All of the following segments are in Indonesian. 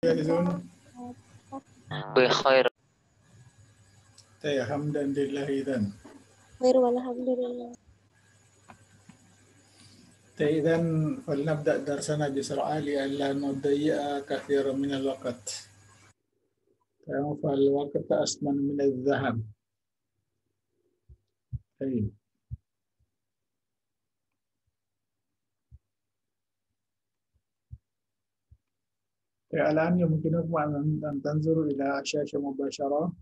جاهزون؟ بخير. حمدا لله إذن. خير والحمد لله. إذن فلنبدأ درسنا بسرعة لئلا نضيع كثيرا من الوقت. فالوقت أثمن من الذهب. طيب. الآن يمكنكم أن تنظروا إلى شاشة مباشرة.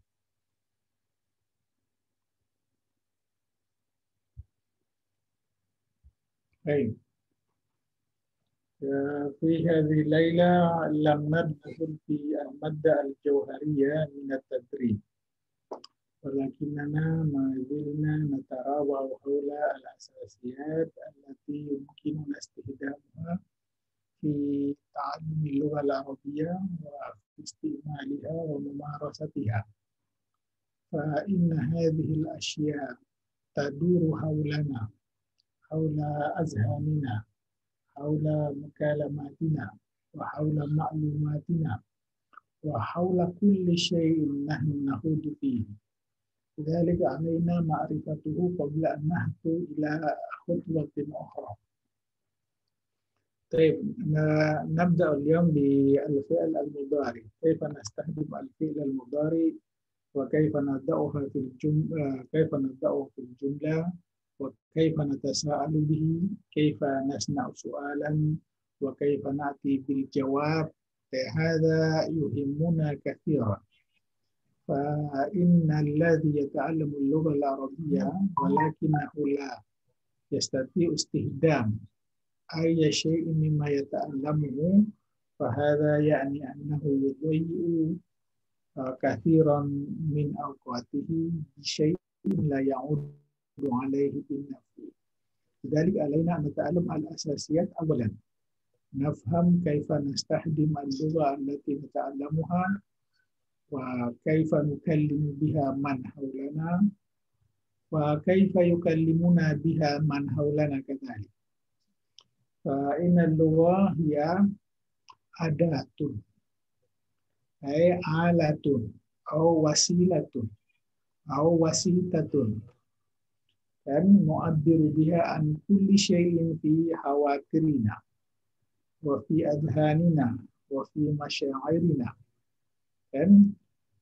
طيب. في هذه الليلة لم ندخل في المادة الجوهرية من التدريب، ولكننا ما زلنا نتراوح حول الأساسيات التي يمكننا استخدامها في تعلم اللغة العربية وفي استعمالها وممارستها. فإن هذه الأشياء تدور حولنا، حول أذهاننا، حول مكالماتنا، وحول معلوماتنا، وحول كل شيء نحن نخوض فيه. لذلك علينا معرفته قبل أن نخطو إلى خطوة أخرى. طيب، نبدأ اليوم بالفعل المضارع. كيف نستخدم الفعل المضارع وكيف نبدأها في الجملة، كيف نبدأه في الجملة، وكيف نتساءل به، كيف نصنع سؤالا، وكيف نأتي بالجواب. هذا يهمنا كثيرا. فإن الذي يتعلم اللغة العربية ولكنه لا يستطيع استخدام أي شيء مما يتعلمه، فهذا يعني أنه يضيع كثيرا من أوقاته بشيء لا يعود عليه بالنفع. لذلك علينا أن نتعلم الأساسيات أولا، نفهم كيف نستخدم اللغة التي نتعلمها، وكيف نكلم بها من حولنا، وكيف يكلمنا بها من حولنا كذلك. فإن اللغة هي أداة، أي آلة أو وسيلة أو وسيلة، dan نعبر بها عن كل شيء في خواطرنا وفي أذهاننا وفي مشاعرنا. Dan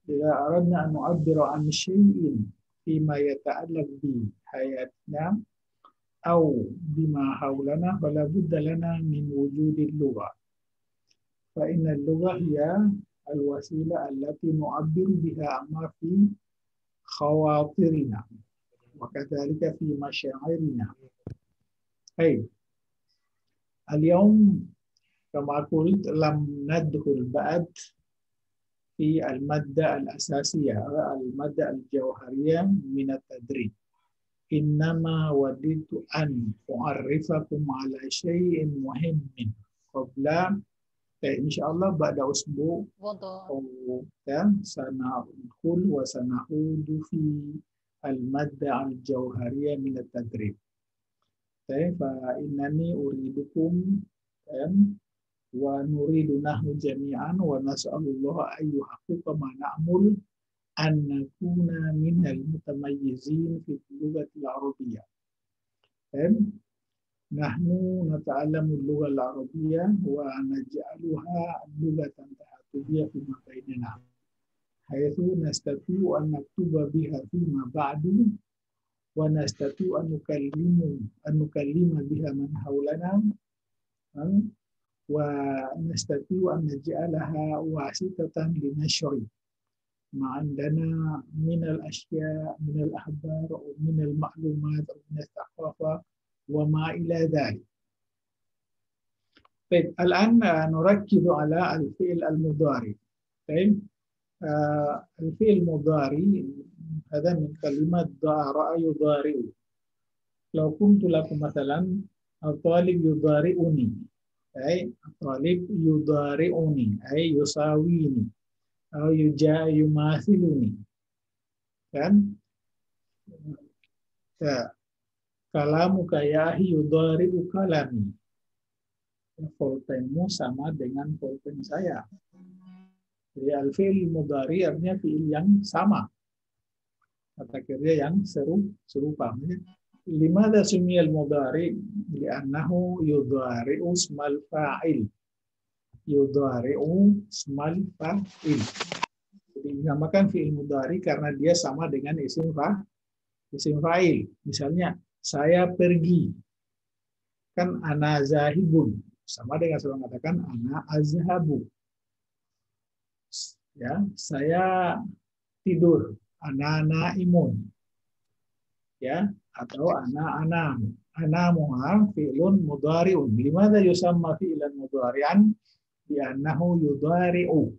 إذا أردنا أن نعبر عن شيء فيما يتعلق بحياتنا أو بما حولنا فلا بد لنا من وجود اللغة. فإن اللغة هي الوسيلة التي نعبر بها عما في خواطرنا وكذلك في مشاعرنا. طيب، اليوم كما قلت لم ندخل بعد في المادة الأساسية، المادة الجوهرية من التدريب. إنما وددت أن أعرفكم على شيء مهم قبل إن شاء الله بعد أسبوع سندخل وسنعود في المادة الجوهرية من التدريب. فإنني أريدكم ونريد نحن جميعا ونسأل الله أن يحقق ما نأمل أن نكون من المتميزين في اللغة العربية. نحن نتعلم اللغة العربية ونجعلها لغة تحدثية فيما بيننا، حيث نستطيع أن نكتب بها فيما بعد، ونستطيع أن نكلم بها من حولنا، ونستطيع أن نجعلها واسطة لنشر ما عندنا من الأشياء، من الأخبار أو من المعلومات أو من الثقافة وما إلى ذلك. طيب، الآن نركز على الفعل المضارع. طيب، الفعل المضارع هذا من كلمة ضارع يضارع. لو قلت لكم مثلا الطالب يضارعني، أي الطالب يضارعني أي يساويني أو يماثلني، kan? Kalamuka ya ahi yudhari'u kalami. Pulpenmu sama dengan pulpen saya. Jadi al-fi'il mudhari artinya fi'il yang sama. Kata kerja yang serupa. Limada sumiyal mudhari li'annahu yudhari'u ismal fa'il. Yudhari'u ismal fa'il. Jadi dinamakan fi'il mudhari karena dia sama dengan isim fa'il. Misalnya saya pergi. Kan ana zahibun. Sama dengan saya mengatakan ana azhabu. Ya, saya tidur. Ana naimun. Ya, atau ana muha fi'lun mudhari'un. Limada yusamma fi'lan mudhari'an? Li'annahu yudhari'u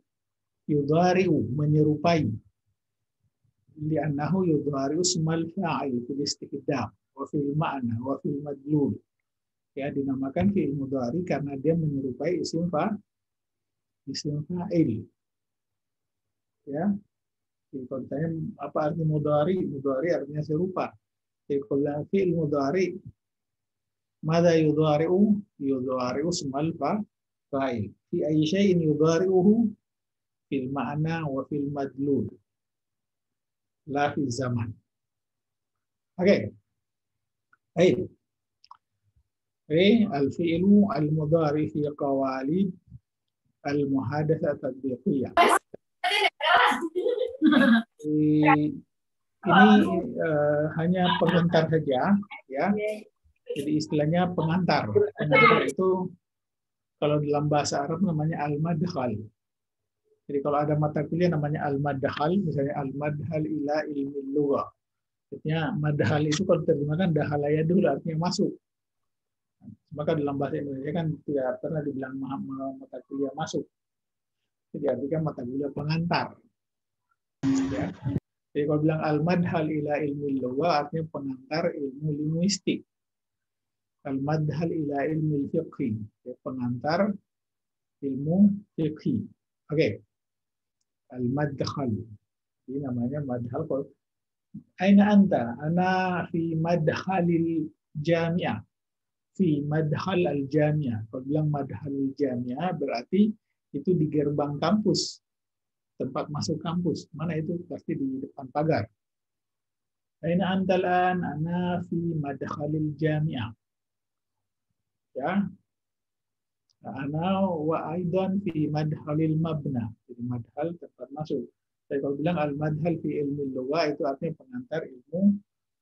menyerupai. Li'annahu yudhari'u ismal fa'il fil istiqdam wa fil ma'na wa fil madlul. Ya, dinamakan fi'il mudhari karena dia menyerupai isim fa'il. Ya. Jadi kalau ditanya apa arti mudhari? Mudhari artinya serupa. Jadi kalau fi'il mudhari, mada yudhari'u? Yudhari'u ismal fa'il. Fi ayyi syai'in yudhari'uhu? Fil ma'na wa fil madlul. La fil zaman. Oke. Baik. Al-fi'lu al-mudhari fi qawalib al-muhadatsah tatbiqiyah. Ini hanya pengantar saja, ya. Jadi istilahnya pengantar. Pengantar itu kalau dalam bahasa Arab namanya al-madkhal. Jadi kalau ada mata kuliah namanya al-madkhal, misalnya al-madkhal ila ilmi lughah. Artinya madkhal itu kalau terjemahkan dakhala yadul artinya masuk. Maka dalam bahasa Indonesia kan tidak pernah dibilang mata kuliah masuk. Jadi artinya mata kuliah pengantar. Ya. Jadi kalau bilang al-madhal ila ilmi lughah artinya pengantar ilmu linguistik. Al-madhal ila ilmi fiqhi, pengantar ilmu fiqhi. Oke. Al-madkhal. Ini namanya madhal. Aina anta? Ana fi madhalil jami'ah. Fi madhal al-jami'ah. Kalau bilang madhal al-jami'ah berarti itu di gerbang kampus. Tempat masuk kampus. Mana itu? Pasti di depan pagar. Aina antal an? Ana fi madkhalil jami'ah. Ya. Ana wa aidan fi madkhalil mabna. Jadi madhal tempat masuk. Tapi kalau bilang al-madhal fi ilmi lughah itu artinya pengantar ilmu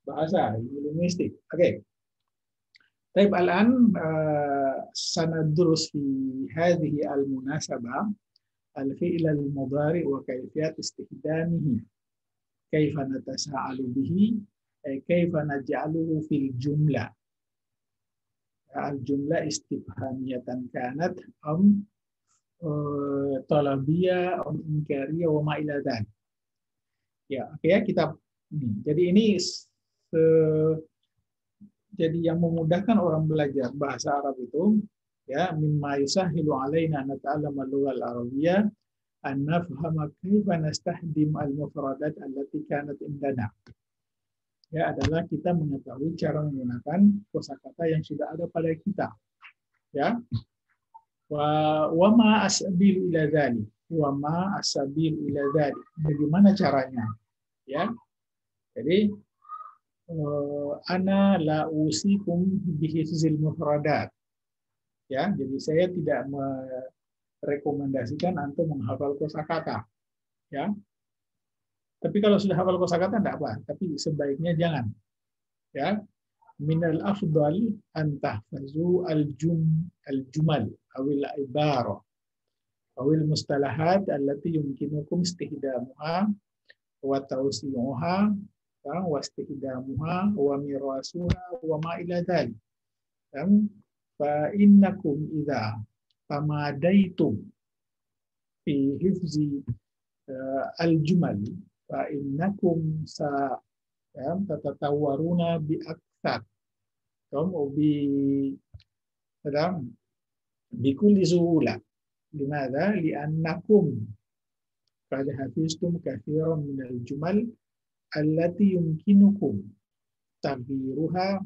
bahasa, ilmu linguistik. Oke. Taib al-an sanadrus fi hadhihi al-munasabah al-fi'l al-mudhari wa kayfiyat istihdamihi. Kaifa natasa'alu bihi, kaifa naj'aluhu fil jumlah. Al-jumlah istifhamiyatan kanat am talabiyah am inkariyah wa ma ila dzalik. Ya, oke ya kita ini. Jadi ini jadi yang memudahkan orang belajar bahasa Arab itu ya mimma yusahhilu alaina nata'allama al-lughah al-arabiyyah an nafhama kaifa nastahdim al-mufradat allati kanat indana. Ya adalah kita mengetahui cara menggunakan kosakata yang sudah ada pada kita. Ya. Wa ma asabil ila dzalik. Wa ma asabil ila dzalik. Bagaimana caranya? Ya. Jadi ana la usikum bihifzil mufradat. Ya, jadi saya tidak merekomendasikan antum menghafal kosakata. Ya. Tapi kalau sudah hafal kosakata tidak apa, tapi sebaiknya jangan. Ya. Minal afdal an tahfazu al-jumal awil ibarah awil mustalahat allati yumkinukum istihdamuha wa tawsi'uha wa istihdamuha wa mirasuha wa ma ila dzalik. Fa innakum idza tamadaitum fi hifzi al-jumal fa innakum tatatawaruna bi aktsar bi kulli suhula. Limadha? Li'annakum qad hafiztum katsiran min al-jumal allati yumkinukum taghyiruha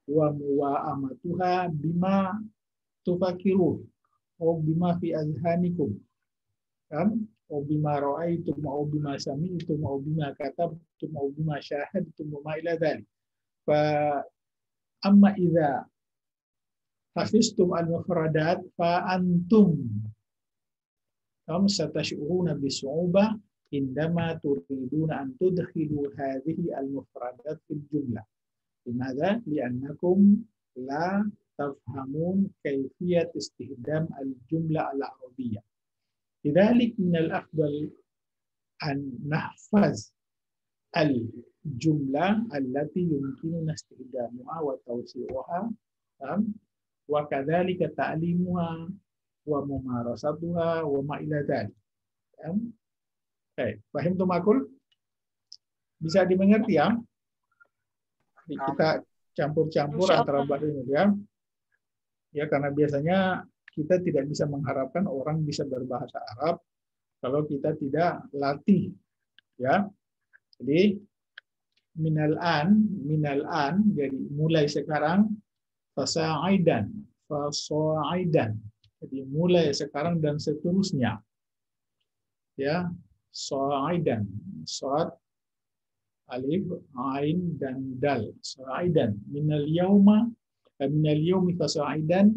wa muwa'amatuha bima tufakirun atau bima fi azhanikum. kan? Au bima ra'aitum au bima sami'tum au bima katabtum au bima syahadtum wa ma ila dzalik. Fa amma idza hafiztum al-mufradat fa antum satash'uruna bisu'ubah indama turiduna an tudkhilu hadhihi al-mufradat fil jumlah. Limadha? Li'annakum la tafhamun kaifiyat istihdam al-jumlah al-arabiyyah. Lidzalik min al-afdal an nahfaz al-jumlah allati yumkinuna istihdamuha wa tawsi'uha wa kadzalika ta'limuha wa mumarasatuha wa ma ila dzalik. Baik, paham tuh makul? Bisa dimengerti ya? Kita campur-campur antara bahasa Indonesia. Ya, karena biasanya kita tidak bisa mengharapkan orang bisa berbahasa Arab kalau kita tidak latih, ya. Jadi minal an, jadi mulai sekarang fasaidan. Jadi mulai sekarang dan seterusnya. Ya, saidan, sad, alif, ain dan dal. Saidan minal yaumi fasaidan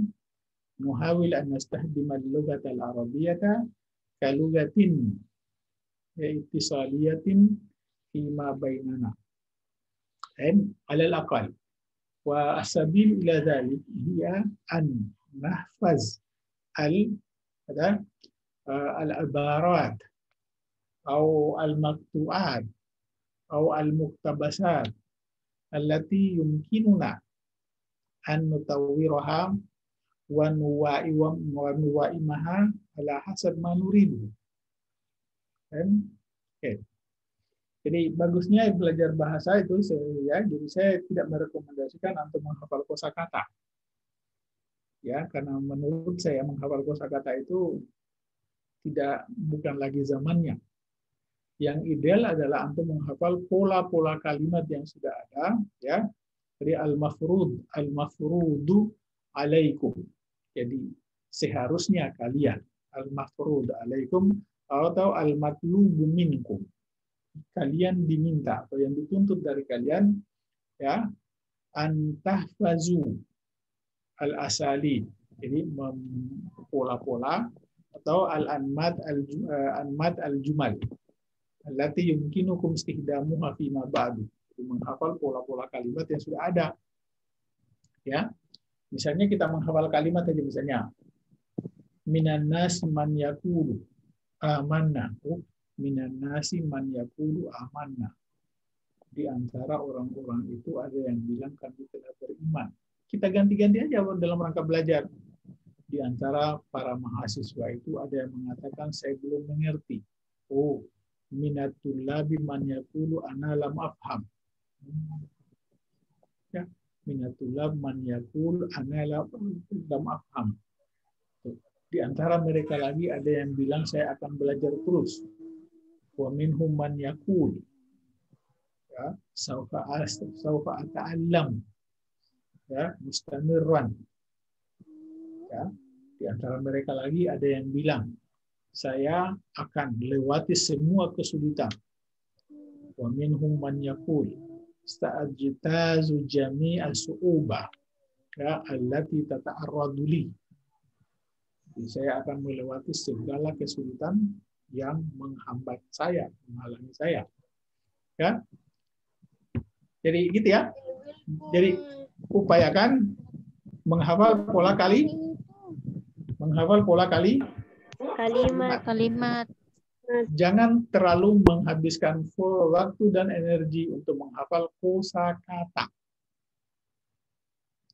nuhawil an nastahdima al-lughata al-arabiyyata kalughatin ittisaliyatin fima bainana. Alal aqal wa asabil ila dhalik hiya an nahfaz al-ibarat atau al-maqtu'at atau al-muktabasat allati yumkinuna an nutawwiraha wa nuwa'imaha ala hasab ma nuridu. Oke. Jadi bagusnya belajar bahasa itu jadi saya tidak merekomendasikan untuk menghafal kosakata. Ya, karena menurut saya menghafal kosakata itu bukan lagi zamannya. Yang ideal adalah untuk menghafal pola-pola kalimat yang sudah ada, ya. Jadi al-mafrudu alaikum. Jadi seharusnya kalian, al-mafrud alaikum atau al-matlubu minkum. Kalian diminta atau yang dituntut dari kalian, ya, antahfazu al-asali. Jadi pola-pola atau al-anmad al-jumal allati yumkinukum istihdamuha fi ma ba'du. Menghafal pola-pola kalimat yang sudah ada. Ya. Misalnya kita menghafal kalimat aja, misalnya minan nas man yaqulu amanna. Minan nasi man yaqulu amanna. Di antara orang-orang itu ada yang bilang kami telah beriman. Kita ganti-ganti aja dalam rangka belajar. Di antara para mahasiswa itu ada yang mengatakan saya belum mengerti. Oh, minatul labi man yaqulu ana lam afham. Ya, minatul lab man yaqulu ana lam afham. Di antara mereka lagi ada yang bilang saya akan belajar terus. Wa minhum man yaqul, ya, saufa ata'allam, ya, mustamirran. Ya, di antara mereka lagi ada yang bilang saya akan lewati semua kesulitan. Wa minhum man yaqul sta'ajtazu jami'a su'ubah, ya, allati tata'arradu li. Saya akan melewati segala kesulitan yang menghambat saya, menghalangi saya. Ya. Jadi gitu ya. Jadi upayakan menghafal pola kalimat. Jangan terlalu menghabiskan full waktu dan energi untuk menghafal kosakata.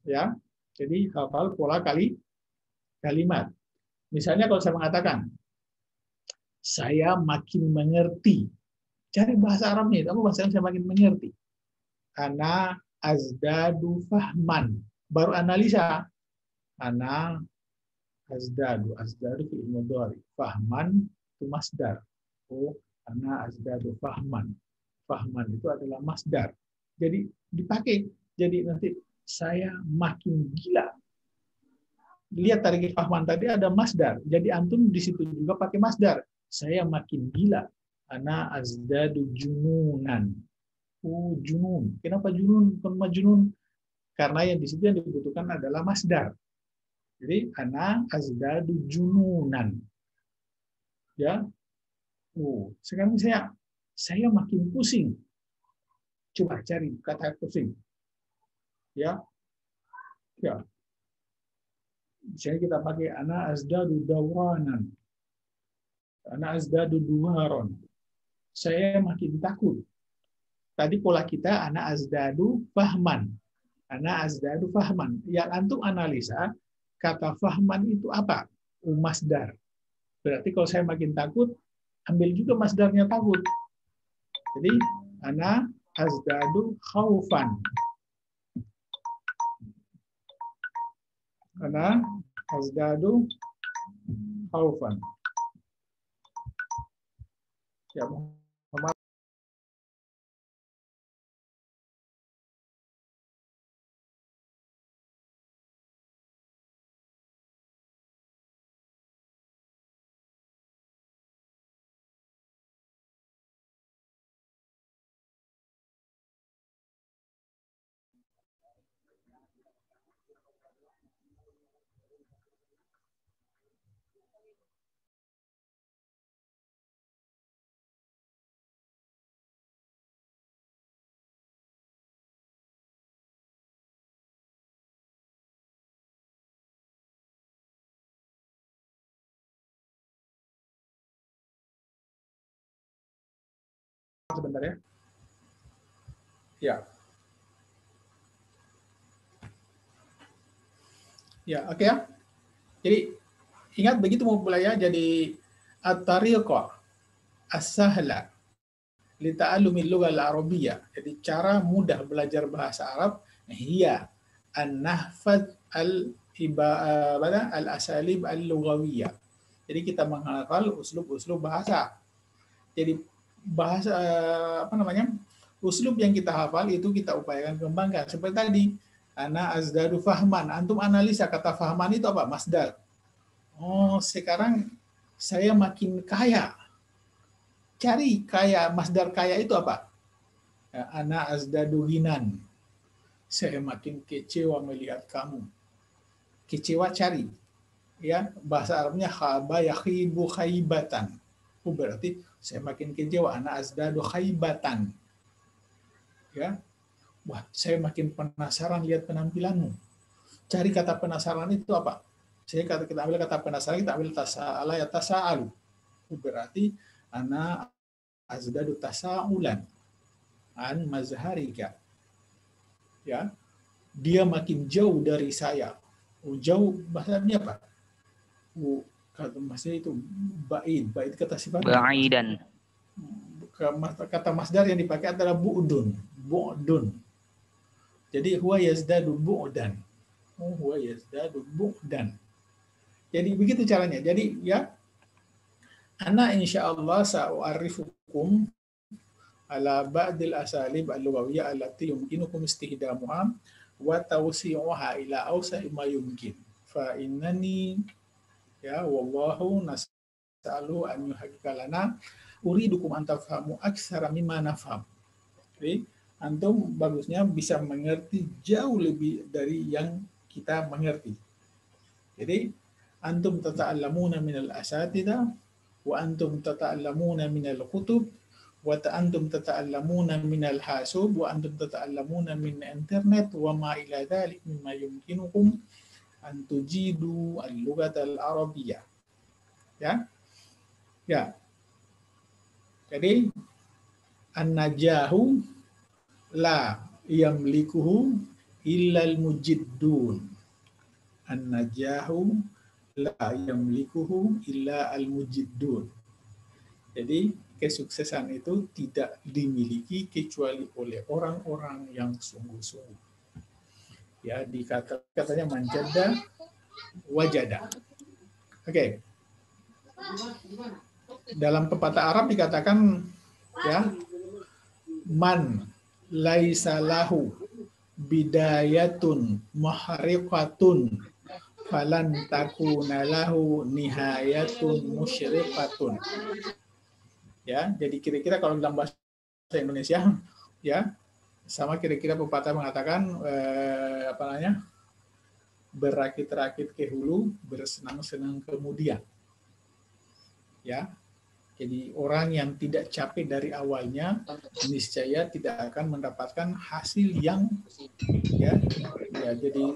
Ya. Jadi hafal pola kalimat. Misalnya kalau saya mengatakan saya makin mengerti. Cari bahasa Arabnya, kamu bahasa Arab saya makin mengerti. Ana azdadu fahman. Baru analisa. Ana azdadu fi'il mudhari. Fahman itu masdar. Oh, ana azdadu fahman. Fahman itu adalah masdar. Jadi dipakai. Jadi nanti saya makin gila. Lihat tarik fahman tadi ada masdar. Jadi antum di situ juga pakai masdar. saya makin gila. Ana azdadu jununan. Junun. Kenapa junun bukan majnun? Karena yang di situ yang dibutuhkan adalah masdar. Jadi ana azdadu jununan. Ya. Sekarang saya makin pusing. Coba cari kata pusing. Ya. Ya. Misalnya kita pakai ana azdadu dawranan. Ana azdadu duharon. Saya makin takut. Tadi pola kita ana azdadu fahman. Ana azdadu fahman. Yang antum analisa kata fahman itu apa? Masdar. Berarti kalau saya makin takut, ambil juga masdarnya takut. Jadi ana azdadu khaufan. Ana azdadu khaufan. Ya, Muhammad. Sebentar ya. Ya. Ya, oke ya. Jadi ingat begitu mau mulai ya. Jadi at-tariqa as-sahla li ta'allumil lughah al-arabiyyah. Jadi cara mudah belajar bahasa Arab hiya an-nahfadz al-asalib al-lughawiyah. Jadi kita menghafal uslub-uslub bahasa. Jadi bahasa uslub yang kita hafal itu kita upayakan kembangkan. Seperti tadi, ana azdadu fahman. Antum analisa kata fahman itu apa? Masdar. Oh, sekarang saya makin kaya. Cari kaya, masdar kaya itu apa? Ana azdadu ghinan. Saya makin kecewa melihat kamu. Kecewa cari. Ya, bahasa Arabnya khaba yakhibu khaibatan. Berarti saya makin kecewa, ana azdadu khaibatan. Ya. Wah, saya makin penasaran lihat penampilanmu. Cari kata penasaran itu apa? Kita ambil kata penasaran, kita ambil tasa'ala ya tasa'alu. Berarti ana azdadu tasa'ulan an mazharika. Ya. Dia makin jauh dari saya. Jauh bahasanya apa? Kata masdar itu ba'id kata sifat. Ba'idan. Kata masdar yang dipakai adalah bu'dun. Jadi huwa yazdadu bu'dan. Huwa yazdadu bu'dan. Jadi begitu caranya. Jadi ya, ana insyaallah sa'u'arifukum ala ba'dil asalib al-lughawiyah allati yumkinukum istihdamuha wa tawsi'uha ila awsa'i ma yumkin. Fa innani ya wallahu nas'alu an yuhaqqiqa lana uridukum an tafhamu aktsara mimma nafham. Jadi antum bagusnya bisa mengerti jauh lebih dari yang kita mengerti. Jadi antum tata'allamuna minal asatidah wa antum tata'allamuna minal kutub wa antum tata'allamuna minal hasub wa antum tata'allamuna min internet wa ma ila dzalik mimma yumkinukum an tujidu al-lughata al-arabiyyah. Ya. Ya. Jadi an-najahu la yamlikuhu illa al-mujiddun. An-najahu la yamlikuhu illa al-mujiddun. Jadi kesuksesan itu tidak dimiliki kecuali oleh orang-orang yang sungguh-sungguh. Ya, katanya manjada wajada. Oke. Dalam pepatah Arab dikatakan ya, man laisa lahu bidayatun mahriqatun falan takuna lahu nihayatun musyriqatun. Ya, jadi kira-kira kalau dalam bahasa Indonesia ya sama kira-kira pepatah mengatakan apa namanya? Berakit-rakit ke hulu, bersenang-senang kemudian. Ya. Jadi orang yang tidak capek dari awalnya niscaya tidak akan mendapatkan hasil yang ya jadi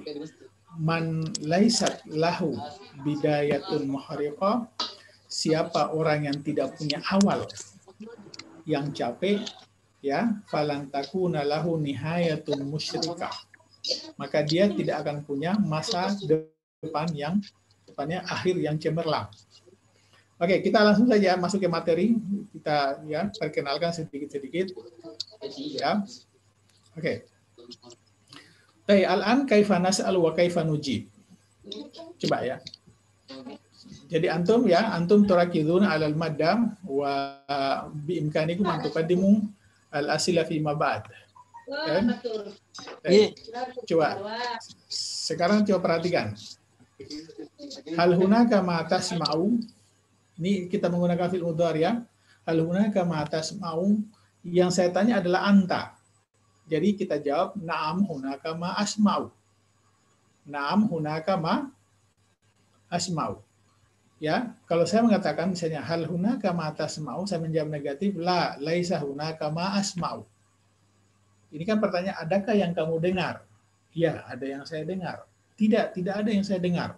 man laisat lahu bidayatun muhariqah, siapa orang yang tidak punya awal yang capek ya falan takuna lahu nihayatun musyrikah, maka dia tidak akan punya masa depan yang depannya akhir yang cemerlang. Oke, kita langsung saja masuk ke materi. Kita ya perkenalkan sedikit-sedikit. Ya. Oke. Al-an kaifa nas'al wa kaifa nujib. Coba ya. Jadi antum turakidun 'alal maddam wa bi imkanikum an tuqaddimu al-asila fi ma ba'd. Coba. Sekarang coba perhatikan. Hal hunaka ma tasma'u. Ini kita menggunakan fi'il mudhari ya. Hal hunaka ma tasma'u, yang saya tanya adalah anta. Jadi kita jawab na'am hunaka ma asma'u. Na'am hunaka ma asma'u. Ya, kalau saya mengatakan misalnya hal hunaka ma tasma'u, saya menjawab negatif, la laisa hunaka ma asma'u. Ini kan pertanyaan, adakah yang kamu dengar? Ya, ada yang saya dengar. Tidak ada yang saya dengar.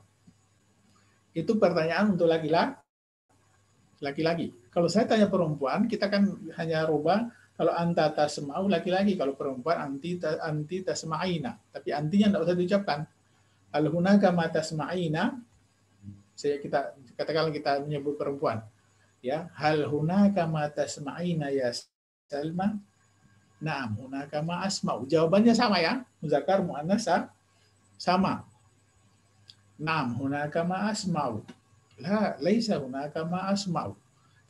Itu pertanyaan untuk laki-laki. Kalau saya tanya perempuan, kita kan hanya rubah kalau anta tasma'u laki-laki, kalau perempuan anti tasma'ina. Tapi antinya tidak usah diucapkan. Hal hunaka ma tasma'ina, kita katakan kita menyebut perempuan. Ya, hal hunaka ma tasma'ina ya Salma? Na'am, hunaka ma asma'u. Jawabannya sama ya. Muzakkar muannas sama. Na'am, hunaka ma asma'u. La, laisa hunaka ma asma'u.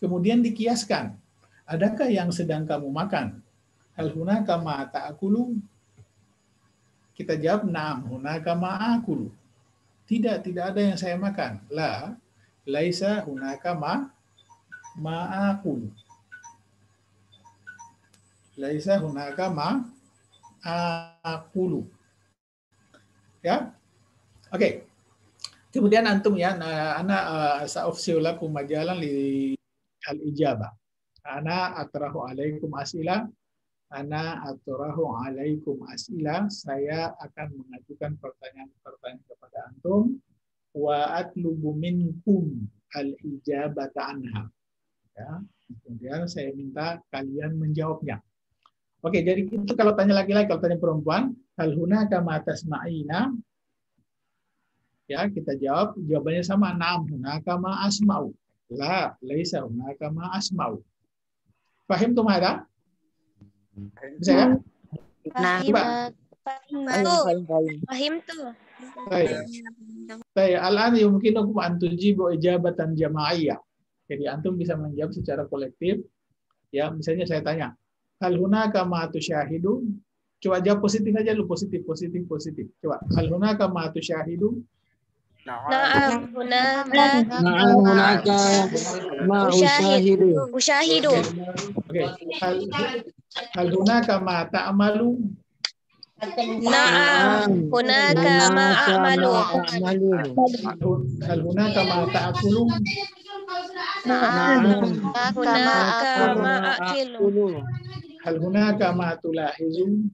Kemudian dikiaskan. Adakah yang sedang kamu makan? Hal hunaka ma ta'akulu? Kita jawab na'am hunaka ma akulu. Tidak ada yang saya makan. La, laisa hunaka ma akulu. Laisa hunaka ma akulu. Ya. Oke. Kemudian antum ya, ana sa'ufsiu lakum majalan li al-ijabah. Ana atrahu alaikum as'ilah. Saya akan mengajukan pertanyaan-pertanyaan kepada antum. Wa atlubu minkum al-ijabata anha. Ya. Kemudian saya minta kalian menjawabnya. Oke, jadi itu kalau tanya laki-laki, kalau tanya perempuan, hal hunaka ma tasma'ina? Ya, kita jawab, jawabannya sama, na'am hunaka ma asma'u. La, laisa hunaka ma asma'u. Fahim tuh ada? Bisa ya? Fahim tuh. Baik, al-an yumkinukum an tujibu ijabatan jama'iyah. Jadi antum bisa menjawab secara kolektif. Ya, misalnya saya tanya, hal hunaka ma tusyahidu? Coba jawab positif aja lu, positif. Coba, hal hunaka ma tusyahidu? Na'am hunaka ma usyahidu. Oke. Hal hunaka ma ta'malu? Na'am hunaka ma a'malu. Hal hunaka ma ta'kulu? Na'am hunaka ma a'kilu. Hal hunaka ma tulahizu?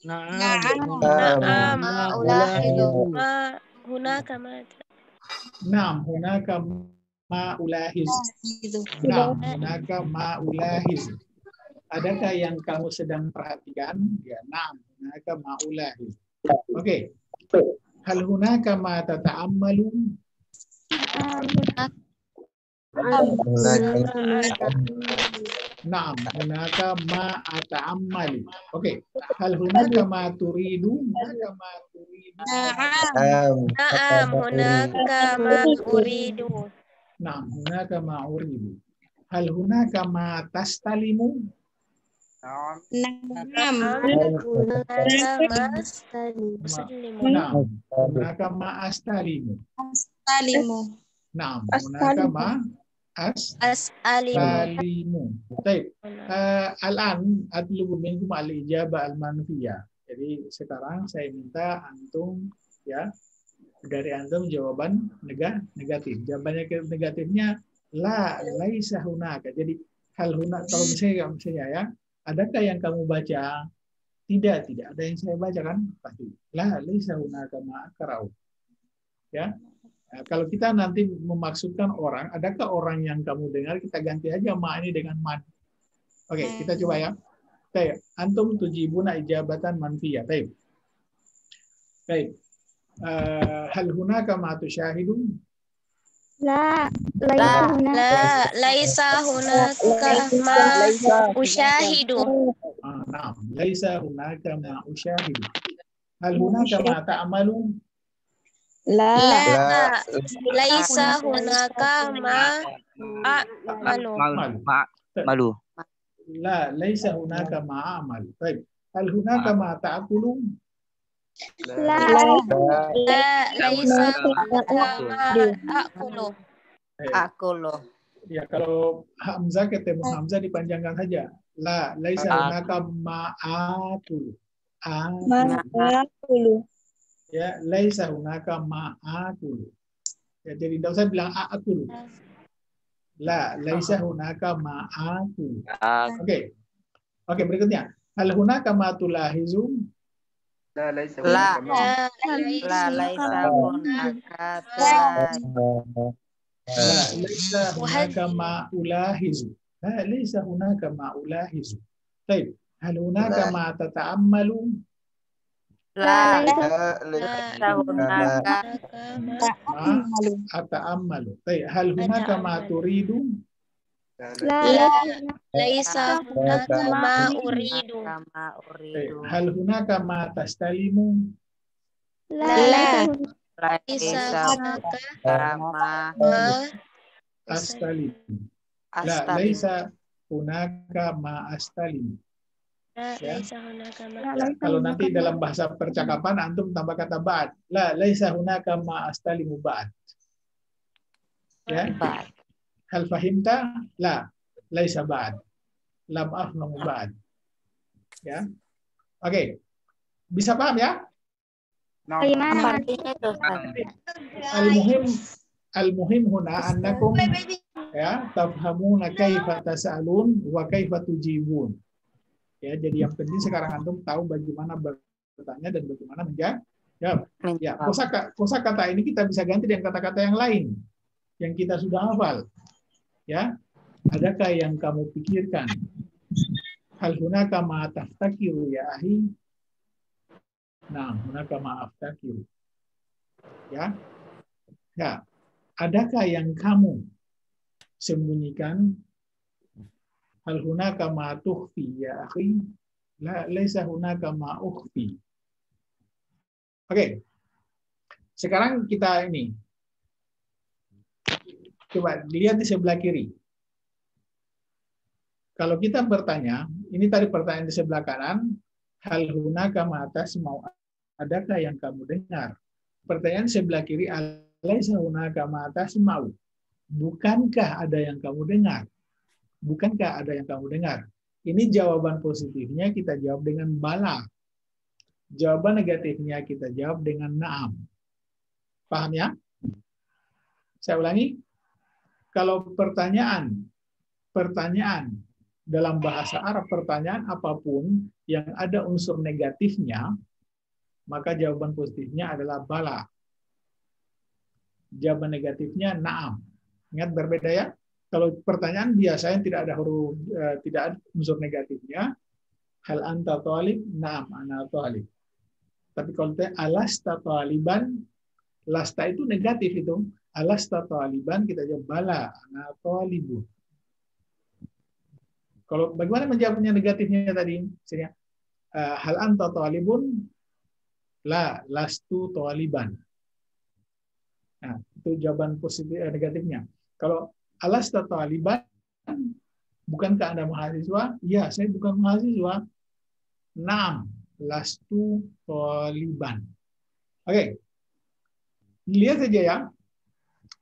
Na'am hunaka ma Naam, hunaka ma ulahiz. Naam, hunaka ma ulahiz. Adakah yang kamu sedang perhatikan? Ya, naam, hunaka ma ulahiz. Oke. Hal hunaka ma tata'ammalu? Naam, hunaka ma ata'ammalu. Oke. Hal hunaka ma turidu? Na'am hunaka ma uridu. Naam, hunaka ma uridu. Hal hunaka ma tastalimu? Naam. Naam. Hunaka ma astalimu. Astalimu. Naam. Hunaka ma astalimu. Baik. Al-an atlubu minkum al-ijabah al-manfiyah. Jadi sekarang saya minta antum ya dari antum jawaban negatif. Jawabannya negatifnya laisa hunaka. Jadi hal hunaka kalau misalnya ya, adakah yang kamu baca? Tidak ada yang saya baca kan? Pasti. Laisa hunaka ma akra'u. Ya. Nah, kalau kita nanti memaksudkan orang, adakah orang yang kamu dengar, kita ganti aja ma ini dengan man. Oke, kita coba ya. Baik, antum tujibuna ijabatan manfiyah. Baik. Baik. Hal hunaka ma tusyahidun? Laisa hunaka ma usyahidu. Naam, laisa hunaka ma usyahidu. Hal hunaka ma ta'malun? Laisa hunaka ma malu. Laisa hunaka ma amal. Baik. Hal hunaka ma ta'kulun? Laisa hunaka ma akulu. Ya, kalau hamzah ketemu hamzah dipanjangkan saja. Laisa hunaka ma akulu. Ya, laisa hunaka ma akulu. Ya, jadi tidak usah bilang akulu. Laisa hunaka ma akulu. Oke. Oke, berikutnya. Hal hunaka ma tulahizu? Laisa hunaka ma ulahizu. Laisa hunaka ma ulahizu. Baik. Hal hunaka ma tata'ammalu? Ata'ammalu. Baik. Hal hunaka ma turidu? Laisa hunaka ma uridu. Hal hunaka ma tastalimu? Laisa hunaka ma astalimu. Laisa hunaka ma astalimu. Laisa hunaka ma Kalau nanti dalam bahasa percakapan antum tambah kata ba'd. Laisa hunaka ma astalimu ba'd. Ya. Hal fahimta? Laisa ba'd. Lam afhamu ba'd. Ya. Oke. Bisa paham ya? Al-muhim huna annakum ya tafhamuna kaifa tas'alun wa kaifa tujibun. Ya, jadi yang penting sekarang antum tahu bagaimana bertanya dan bagaimana menjawab. Ya, kosakata ini kita bisa ganti dengan kata-kata yang lain yang kita sudah hafal. Ya, adakah yang kamu pikirkan? Hal hunaka ma taftakiru ya ahi? Nah, hunaka ma aftakiru. Ya. Ya, adakah yang kamu sembunyikan? Hal hunaka ma tukhfi ya akhi? Laisa hunaka ma ukhfi. Oke. Sekarang kita ini coba dilihat di sebelah kiri. Kalau kita bertanya, ini tadi pertanyaan di sebelah kanan, hal hunaka ma tasma'u? Adakah yang kamu dengar? Pertanyaan sebelah kiri, alaisa hunaka ma tasma'u? Bukankah ada yang kamu dengar? Bukankah ada yang kamu dengar? Ini jawaban positifnya kita jawab dengan bala. Jawaban negatifnya kita jawab dengan na'am. Paham ya? Saya ulangi. Kalau pertanyaan dalam bahasa Arab, pertanyaan apapun yang ada unsur negatifnya, maka jawaban positifnya adalah bala. Jawaban negatifnya na'am. Ingat berbeda ya? Kalau pertanyaan biasanya tidak ada huruf, tidak ada unsur negatifnya. Hal anta talib? Na'am, ana talib. Tapi kalau alasta taliban, lasta itu negatif itu. Alasta taliban kita jawab bala, ana talibu. Kalau bagaimana menjawabnya negatifnya tadi? Misalnya, hal anta talibun? Lastu taliban. Nah, itu jawaban positif negatifnya. Kalau alasta taliban, Bukankah Anda mahasiswa? Ya, saya bukan mahasiswa. Naam, lastu thaliban. Oke. Lihat saja ya.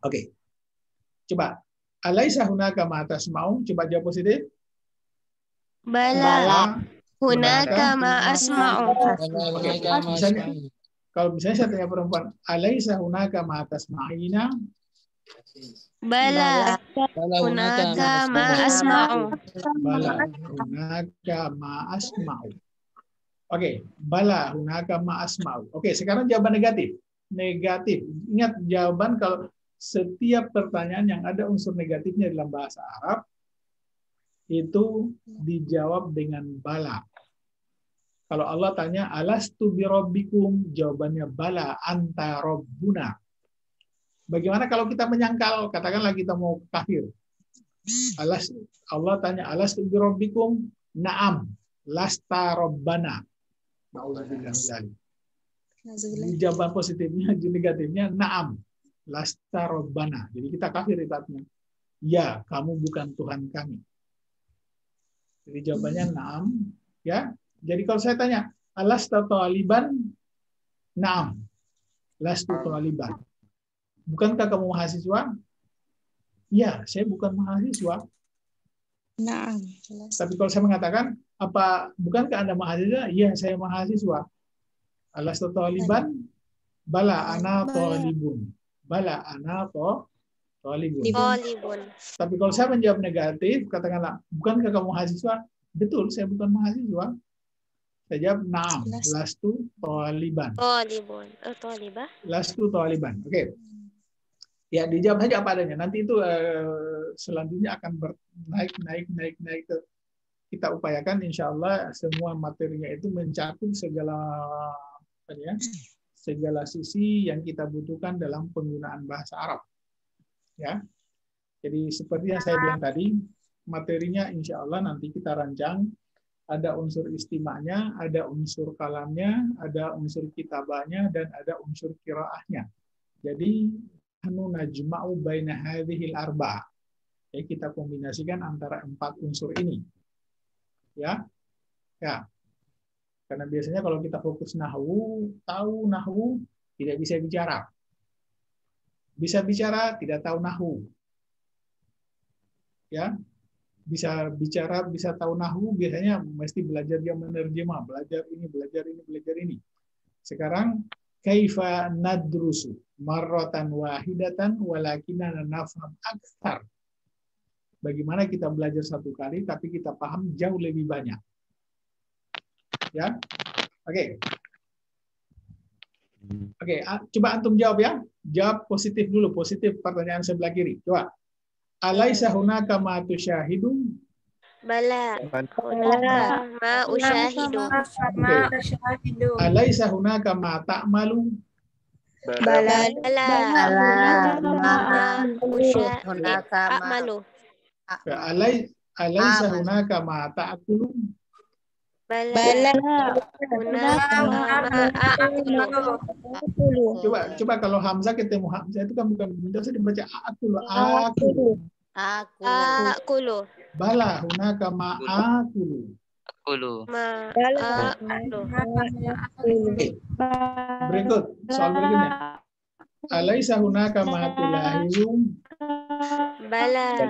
Oke. Coba. Alaisa hunaka ma tasma'u? Coba jawab positif. Bala. Hunaka ma asma'u. Oke. Kalau misalnya saya tanya perempuan, alaisa hunaka ma tasma'ina? Bala. Hunaka ma asma'u. Bala hunaka ma asma'u. Oke, bala hunaka ma asma'u. Oke, sekarang jawaban negatif. Negatif. Ingat jawaban kalau setiap pertanyaan yang ada unsur negatifnya dalam bahasa Arab itu dijawab dengan bala. Kalau Allah tanya alastu birabbikum, jawabannya bala anta rabbuna. Bagaimana kalau kita menyangkal, katakanlah kita mau kafir. Allah tanya alastu birabbikum, na'am, lasta rabbana. Jawaban positifnya, negatifnya na'am, lasta rabbana. Jadi kita kafir ibaratnya. Ya, kamu bukan Tuhan kami. Jadi jawabannya na'am, ya. Jadi kalau saya tanya, alasta thaliban? Na'am, lastu thaliban. Bukankah kamu mahasiswa? Ya, saya bukan mahasiswa. Na'am. Tapi kalau saya mengatakan, bukankah Anda mahasiswa? Ya, saya mahasiswa. Alasta thaliban? Bala ana thalibun. Bala ana thalibun. Tapi kalau saya menjawab negatif, katakanlah, bukankah kamu mahasiswa? Betul, saya bukan mahasiswa. Saya jawab na'am, lastu thaliban. Lastu thaliban. Oke. Ya, dijawab saja apa adanya. Nanti itu selanjutnya akan naik. Kita upayakan insya Allah semua materinya itu mencakup segala sisi yang kita butuhkan dalam penggunaan bahasa Arab. Ya. Jadi seperti yang saya bilang tadi, materinya insya Allah nanti kita rancang. Ada unsur istimanya, ada unsur kalamnya, ada unsur kitabahnya, dan ada unsur qiraahnya. Jadi hanu najma'u baina hadhil arba'. Ya, kita kombinasikan antara 4 unsur ini. Ya. Karena biasanya kalau kita fokus nahwu, tahu nahwu, tidak bisa bicara. Bisa bicara, tidak tahu nahwu. Ya. Bisa bicara, bisa tahu nahwu, biasanya mesti belajar dia menerjemah, belajar ini. Sekarang kaifa nadrusu marratan wahidatan walakinana nafham aktsar. Bagaimana kita belajar satu kali tapi kita paham jauh lebih banyak. Ya. Oke. Coba antum jawab ya. Jawab positif dulu, positif pertanyaan sebelah kiri. Coba. Alaisa hunaka ma tusyahidu? Bala. Hunaka ma usyahidu. Alaisa hunaka ma ta'malu? Bala. Hunaka ma Alaisa hunaka ma ta'kulu? Bala. Hunaka ma akulu. Coba kalau Hamzah ketemu Hamzah itu kan bukan bisa dibaca akulu. Akulu. Bala hunaka ma akulu. Berikut soal berikutnya. Alaisa hunaka ma tulahizu? Bala.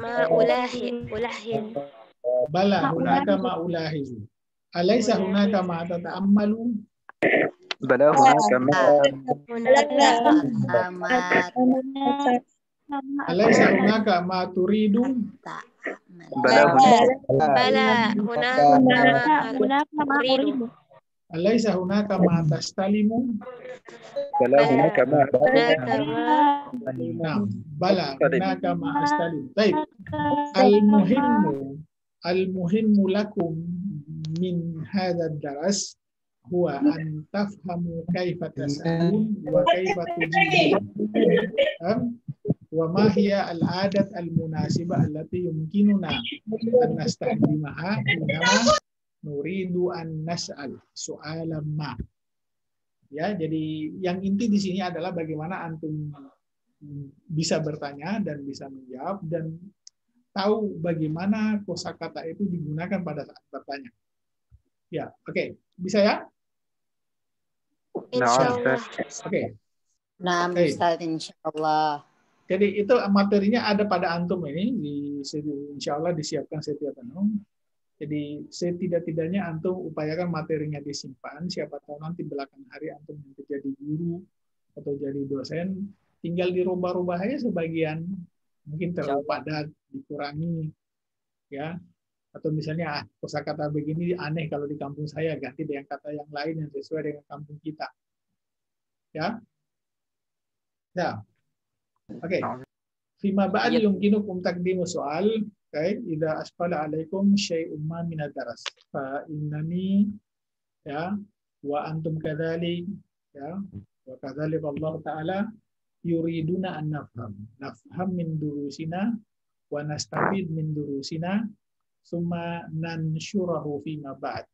Ma ulahin. Bala hunaka ma ulahizu. Alaisa hunaka ma tata'ammalu? Bala hunaka ma Alaisa hunaka ma turidu? Bala hunaka ma turidu. Alaisa hunaka ma tastalimu? Bala hunaka ma Bala hunaka ma astalimu. Baik. Al-muhimmu lakum min hadzal daras huwa an tafhamu kaifa tas'alun wa kaifa tujibun. Wa ma hiya al-'adat al-munasibah allati yumkinuna an nastahdimaha inama nuridu an nas'al su'alan ma. Ya, jadi yang inti di sini adalah bagaimana antum bisa bertanya dan bisa menjawab, dan tahu bagaimana kosakata itu digunakan pada saat bertanya. Ya, oke. Bisa ya? Insyaallah. Oke. Nah, Baik. Ustaz, insyaallah. Jadi itu materinya ada pada antum ini, insya Allah disiapkan setiap antum. Jadi setidak-tidaknya antum upayakan materinya disimpan. Siapa tahu nanti belakang hari antum nanti jadi guru atau jadi dosen, tinggal dirubah-rubah aja sebagian, mungkin terlalu padat, dikurangi, ya. Atau misalnya kosakata begini aneh kalau di kampung saya, ganti dengan kata yang lain yang sesuai dengan kampung kita, ya. Ya. Oke. Fima ba'd yumkinukum taqdimu soal, okay? Idza asqala 'alaikum syai'un ma min ad-daras. Fa innani ya wa antum kadzalik ya wa kadzalik Allah taala yuriduna an nafham min durusina wa nastafid min durusina summa nanshurahu fima ba'd.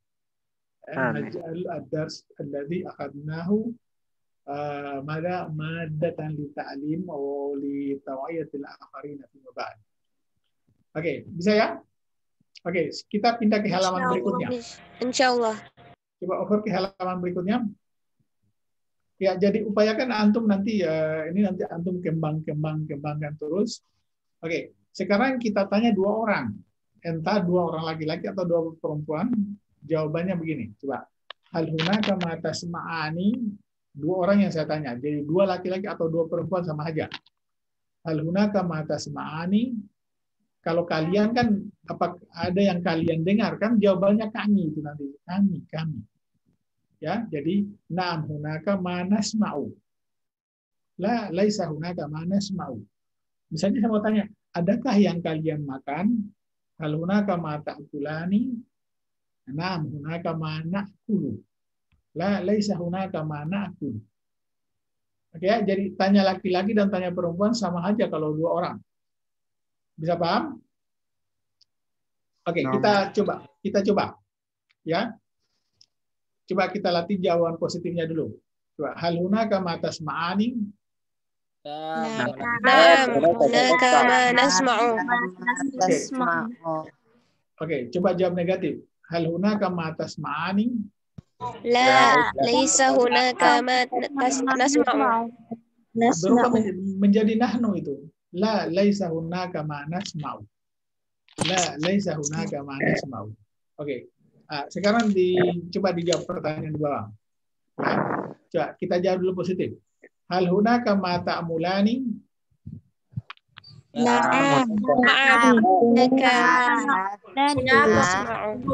Naj'al ad-dars alladhi akhadnahu madatan li ta'lim atau li tawiyatil akharin fi ba'd. Oke, bisa ya? Oke, kita pindah ke halaman berikutnya. Insyaallah. Coba over ke halaman berikutnya. Ya, jadi upayakan antum nanti ini nanti antum kembangkan terus. Oke, sekarang kita tanya 2 orang. Entah 2 orang laki-laki atau 2 perempuan. Jawabannya begini, coba. Hal hunaka ma tasma'ani? 2 orang yang saya tanya, jadi 2 laki-laki atau 2 perempuan sama aja. Hal hunaka ma tasma'ani? Kalau kalian kan apa ada yang kalian dengar kan jawabannya kami itu nanti kami. Ya, jadi na'am hunaka ma nasma'u. La laisa hunaka ma nasma'u. Misalnya saya mau tanya, adakah yang kalian makan? Hal hunaka ma ta'kulani? Na'am hunaka ma na'kulu. La laisa hunaka ma na'kul. Oke, jadi tanya laki-laki dan tanya perempuan sama aja kalau 2 orang. Bisa paham? Oke, kita coba. Ya. Coba kita latih jawaban positifnya dulu. Coba hal hunaka ma tasma'ani? Na'am, hunaka ma nasma'u. Oke, coba jawab negatif. Hal hunaka ma tasma'ani? La, laisa hunaka ma nasma'u. Berubah menjadi nahnu itu. La laisa hunaka ma nasma'u. La laisa hunaka ma nasma'u. Oke. Sekarang coba dijawab pertanyaan di bawah. Ya. Coba kita jawab dulu positif. Hal hunaka ma ta'mulani? Na'am, hunaka nasma'u.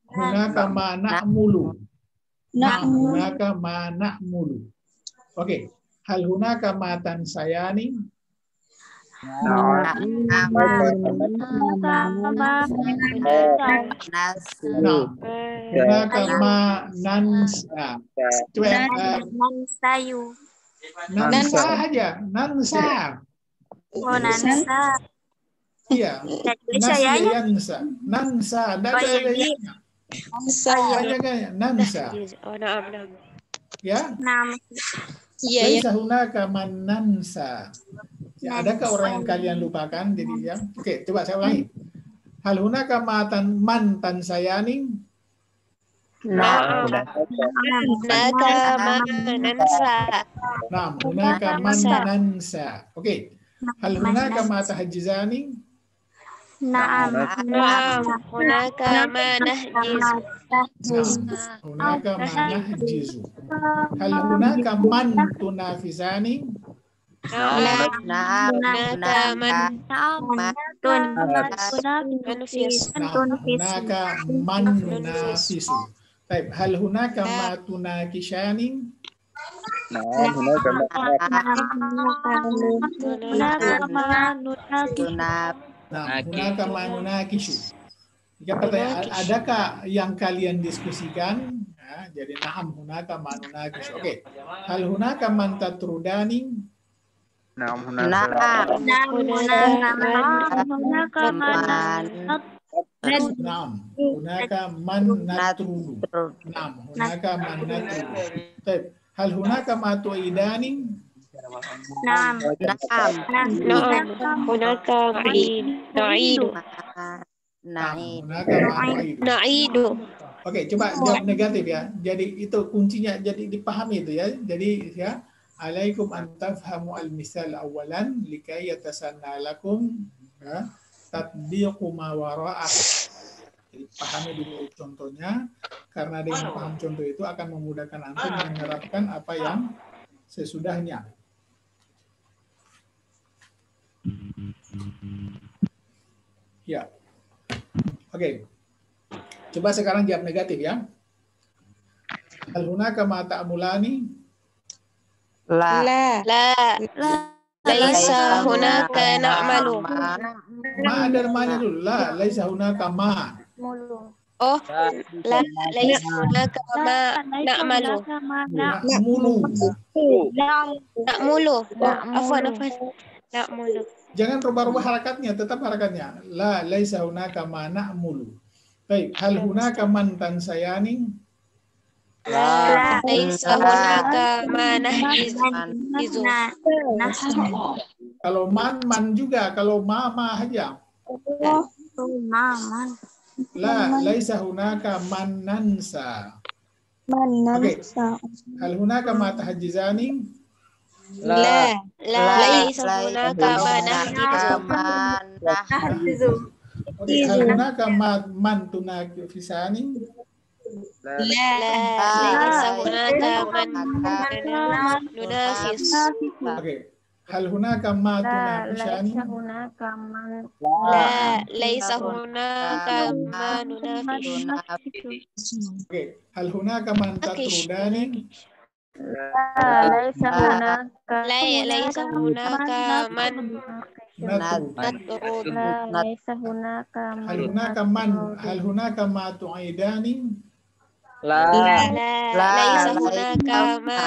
Hunaka ma na'mulu. Hunaka ma na'mulu. Oke. Hal hunaka ma tansayani? Hunaka ma nansa. Nansa aja. Nansa. Oh, nansa. Iya. Nansa. Nansa. Nansa. Oh, na'am. Ya. Iya, ya. Laisa hunaka man nansa. Ya, adakah orang yang kalian lupakan? Jadi ya. Oke, coba saya ulangi. Hal hunaka man tansayani? Na'am, hunaka ma nansa. Naam, hunaka man nansa. Oke. Hal hunaka ma tahjizani? Na'am, hunaka ma nahjiz. Hunaka ma nahjizu. Hal hunaka man tunafisani? Na'am, hunaka man tunafis. Hunaka man nunafisu. Baik, hal hunaka ma tunakishani? Nah, hunaka ma Nah, hunaka ma nunakishu. Jika pertanyaan, adakah yang kalian diskusikan? Nah, jadi na'am hunaka ma nunakishu. Oke. Hal hunaka man tatrudani? Naam hunaka Naam hunaka man natrudu. Naam hunaka man natrudu. Baik. Hal hunaka ma tu'idani? نعم Naam. نعم هناك نعيد Naid. Hunaka ma nu'idu. نعيد Oke, coba jawab negatif ya. Jadi itu kuncinya, jadi dipahami itu ya. Jadi ya, alaikum an tafhamu al-misal awalan likai yatasanna lakum ya, tatbiqu ma wara'ah. Jadi pahami dulu contohnya, karena dengan paham contoh itu akan memudahkan antum menerapkan apa yang sesudahnya. Ya. Oke. Coba sekarang jawab negatif ya. Hal hunaka ma ta'mulani? La. لا ليس هناك نعمل Ma ada remanya dulu. La, laisa hunaka ma. oh لا ليس هناك ما نعمل Na'mulu. نعمل عفوا نعمل Jangan rubah-rubah harakatnya, tetap harakatnya. La, laisa hunaka ma na'mulu. Baik, hal hunaka man tansayani? لا ليس هناك ما نحجز Kalau man juga. Kalau ma aja. La, laisa hunaka man nansa. Oke. Hal hunaka ma tahajizani? لا ليس هناك ما نحجز Oke. Hal hunaka man tunafisani? لا ليس هناك من ننافس Oke. Hal hunaka ma tunafisani? لا ليس هناك ما ننافس Oke. Hal hunaka man tatrudani? لا ليس هناك من Natrud. نطرد Hal hunaka ma tu'idani? لا ليس هناك ما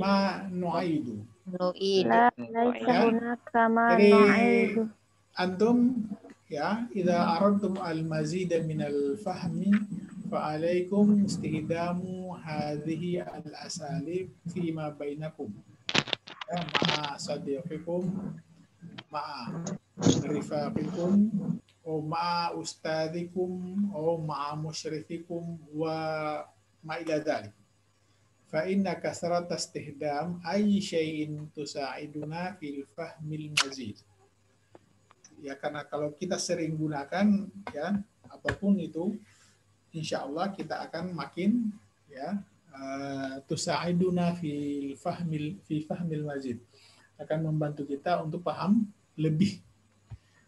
Ma nu'idu. Nuid. Jadi antum ya, idza aradtum al-mazida min al-fahmi fa alaikum istihdamu hadhihi al-asalib fi ma bainakum. Ya, ma'a sadiqikum, ma'a rifaqikum, o ma'a ustadikum, o ma'a musyrifikum wa ma ila dzalik. Fa inna kasrata istihdam ay syai'in tusa'iduna fil fahmil mazid. Ya, karena kalau kita sering gunakan ya apapun itu, insya Allah kita akan makin ya tusa'iduna fi fahmil mazid, akan membantu kita untuk paham lebih.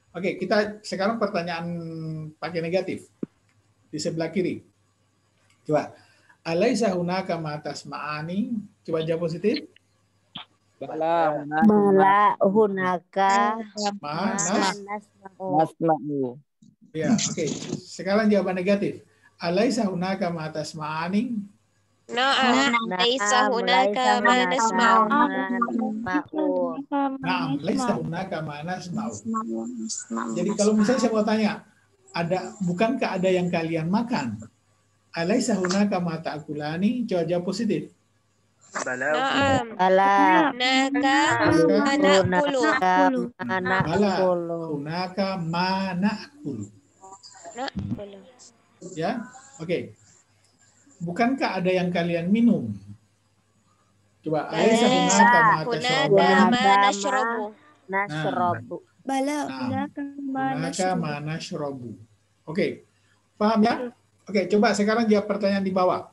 Oke, kita sekarang pertanyaan pakai negatif di sebelah kiri. Coba, alaisa hunaka ma tasma'ani? Coba jawab positif. Bala hunaka nasma'u. Ya, oke. Sekarang jawaban negatif. Alaisa hunaka ma tasma'ani? نعم ليس هناك ما نسمع Naam, laisa hunaka ma nasma'u. Jadi kalau misalnya saya mau tanya, bukankah ada yang kalian makan? Alaisa hunaka ma ta'kulani? Coba jawab positif. نعم Bala هناك ما نأكل Bala hunaka ma na'kul. Ya, oke. Bukankah ada yang kalian minum? Coba, alaisa hunaka ma tashrabun? نشرب Hunaka ma nashrabu. Oke. Paham ya? Oke, coba sekarang jawab pertanyaan di bawah.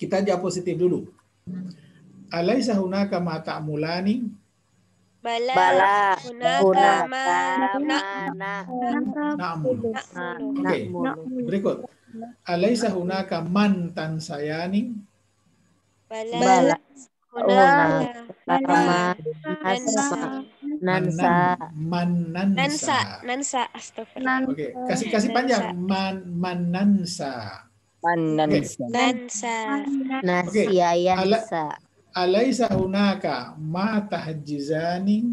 Kita jawab positif dulu. Alaisa hunaka ma ta'mulani? بلى هناك ما Na'mulu. Oke. Berikut. Alaisa hunaka man tansayani? بلى هناك nansa ننسى استغفر Oke, kasih panjang. Man nansa. ننسى nasiyansa. Alaisa hunaka ma tahjizani?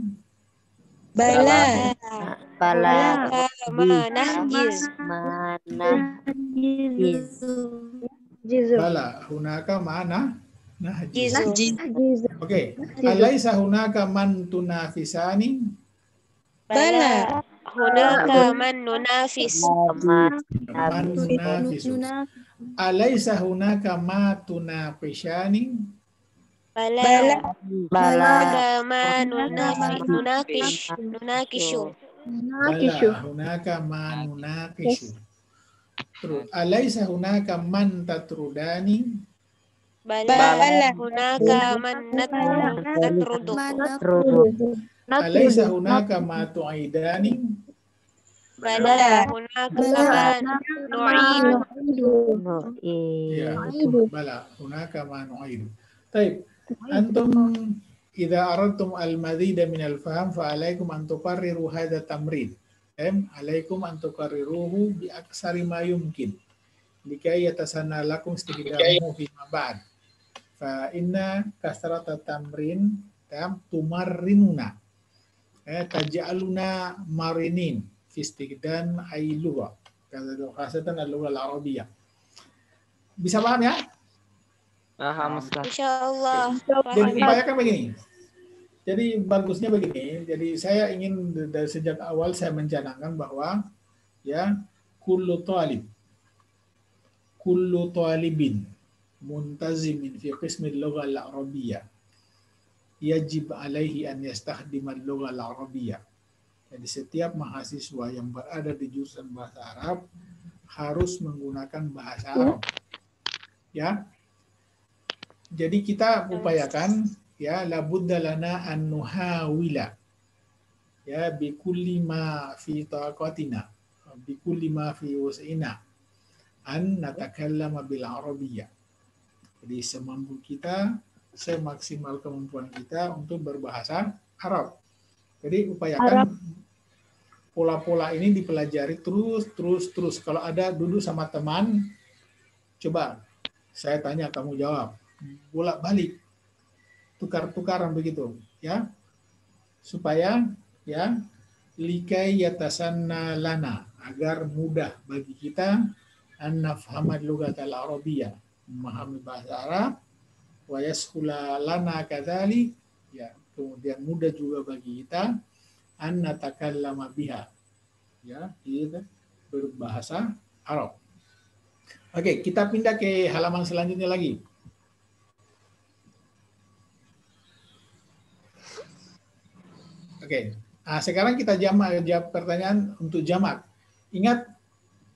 بلى Bala ما نحجز mana Bala hunaka mana Nahjizu. Jizu. Oke. Alaisa hunaka man tunafisani? Bala. Hunaka man nunafis. Man nunafisu. Alaisa hunaka ma tunaqishani? Bala. Bala. Hunaka man nunakishu. Bala hunaka ma nunaqishu. Terus alaisa hunaka man tatrudani? Bala. Hunaka man natrudu. Alaisa hunaka ma tu'idani? Bala. Hunaka man nu'idu. Ya, bala hunaka ma nu'idu. Taib, antum idza aradtum al-mazida min al-fahm fa alaikum an tuqarriru hadha tamrin. Alaikum an tuqarriruhu bi aksari ma yumkin likai yatasanna lakum istiqdamuhu fi ma ba'd. Fa inna kasrata tamrin tumarrinuna taj'aluna marinin fi istiqdan ay lugha khasatan al-lugha al-arabiyyah. Bisa paham ya? Paham, Ustaz. Insyaallah. Jadi upayakan begini. Jadi bagusnya begini. Jadi saya ingin dari sejak awal saya mencanangkan bahwa ya kullu talibin muntazimin fi qismi al-lugha al-arabiyyah yajib alaihi an yastakhdima al-lugha al-arabiyyah. Jadi setiap mahasiswa yang berada di jurusan bahasa Arab harus menggunakan bahasa Arab. Ya. Jadi kita upayakan ya labudda lana an nuhawila ya bi kulli ma fi taqatina bi kulli ma fi wus'ina an natakallama bil arabiyyah. Jadi semampu kita, semaksimal kemampuan kita untuk berbahasa Arab. Jadi upayakan pola-pola ini dipelajari terus. Kalau ada duduk sama teman, coba saya tanya kamu jawab. Bolak-balik. Tukar-tukaran begitu, ya. Supaya ya likai yatasanna lana, agar mudah bagi kita an nafhamal lughatal arabiyyah, memahami bahasa Arab, wa yashula lana kadzalik, ya, kemudian mudah juga bagi kita an natakallama biha, ya, kita berbahasa Arab. Oke, kita pindah ke halaman selanjutnya lagi. Oke, nah, sekarang kita jawab pertanyaan untuk jamak. Ingat,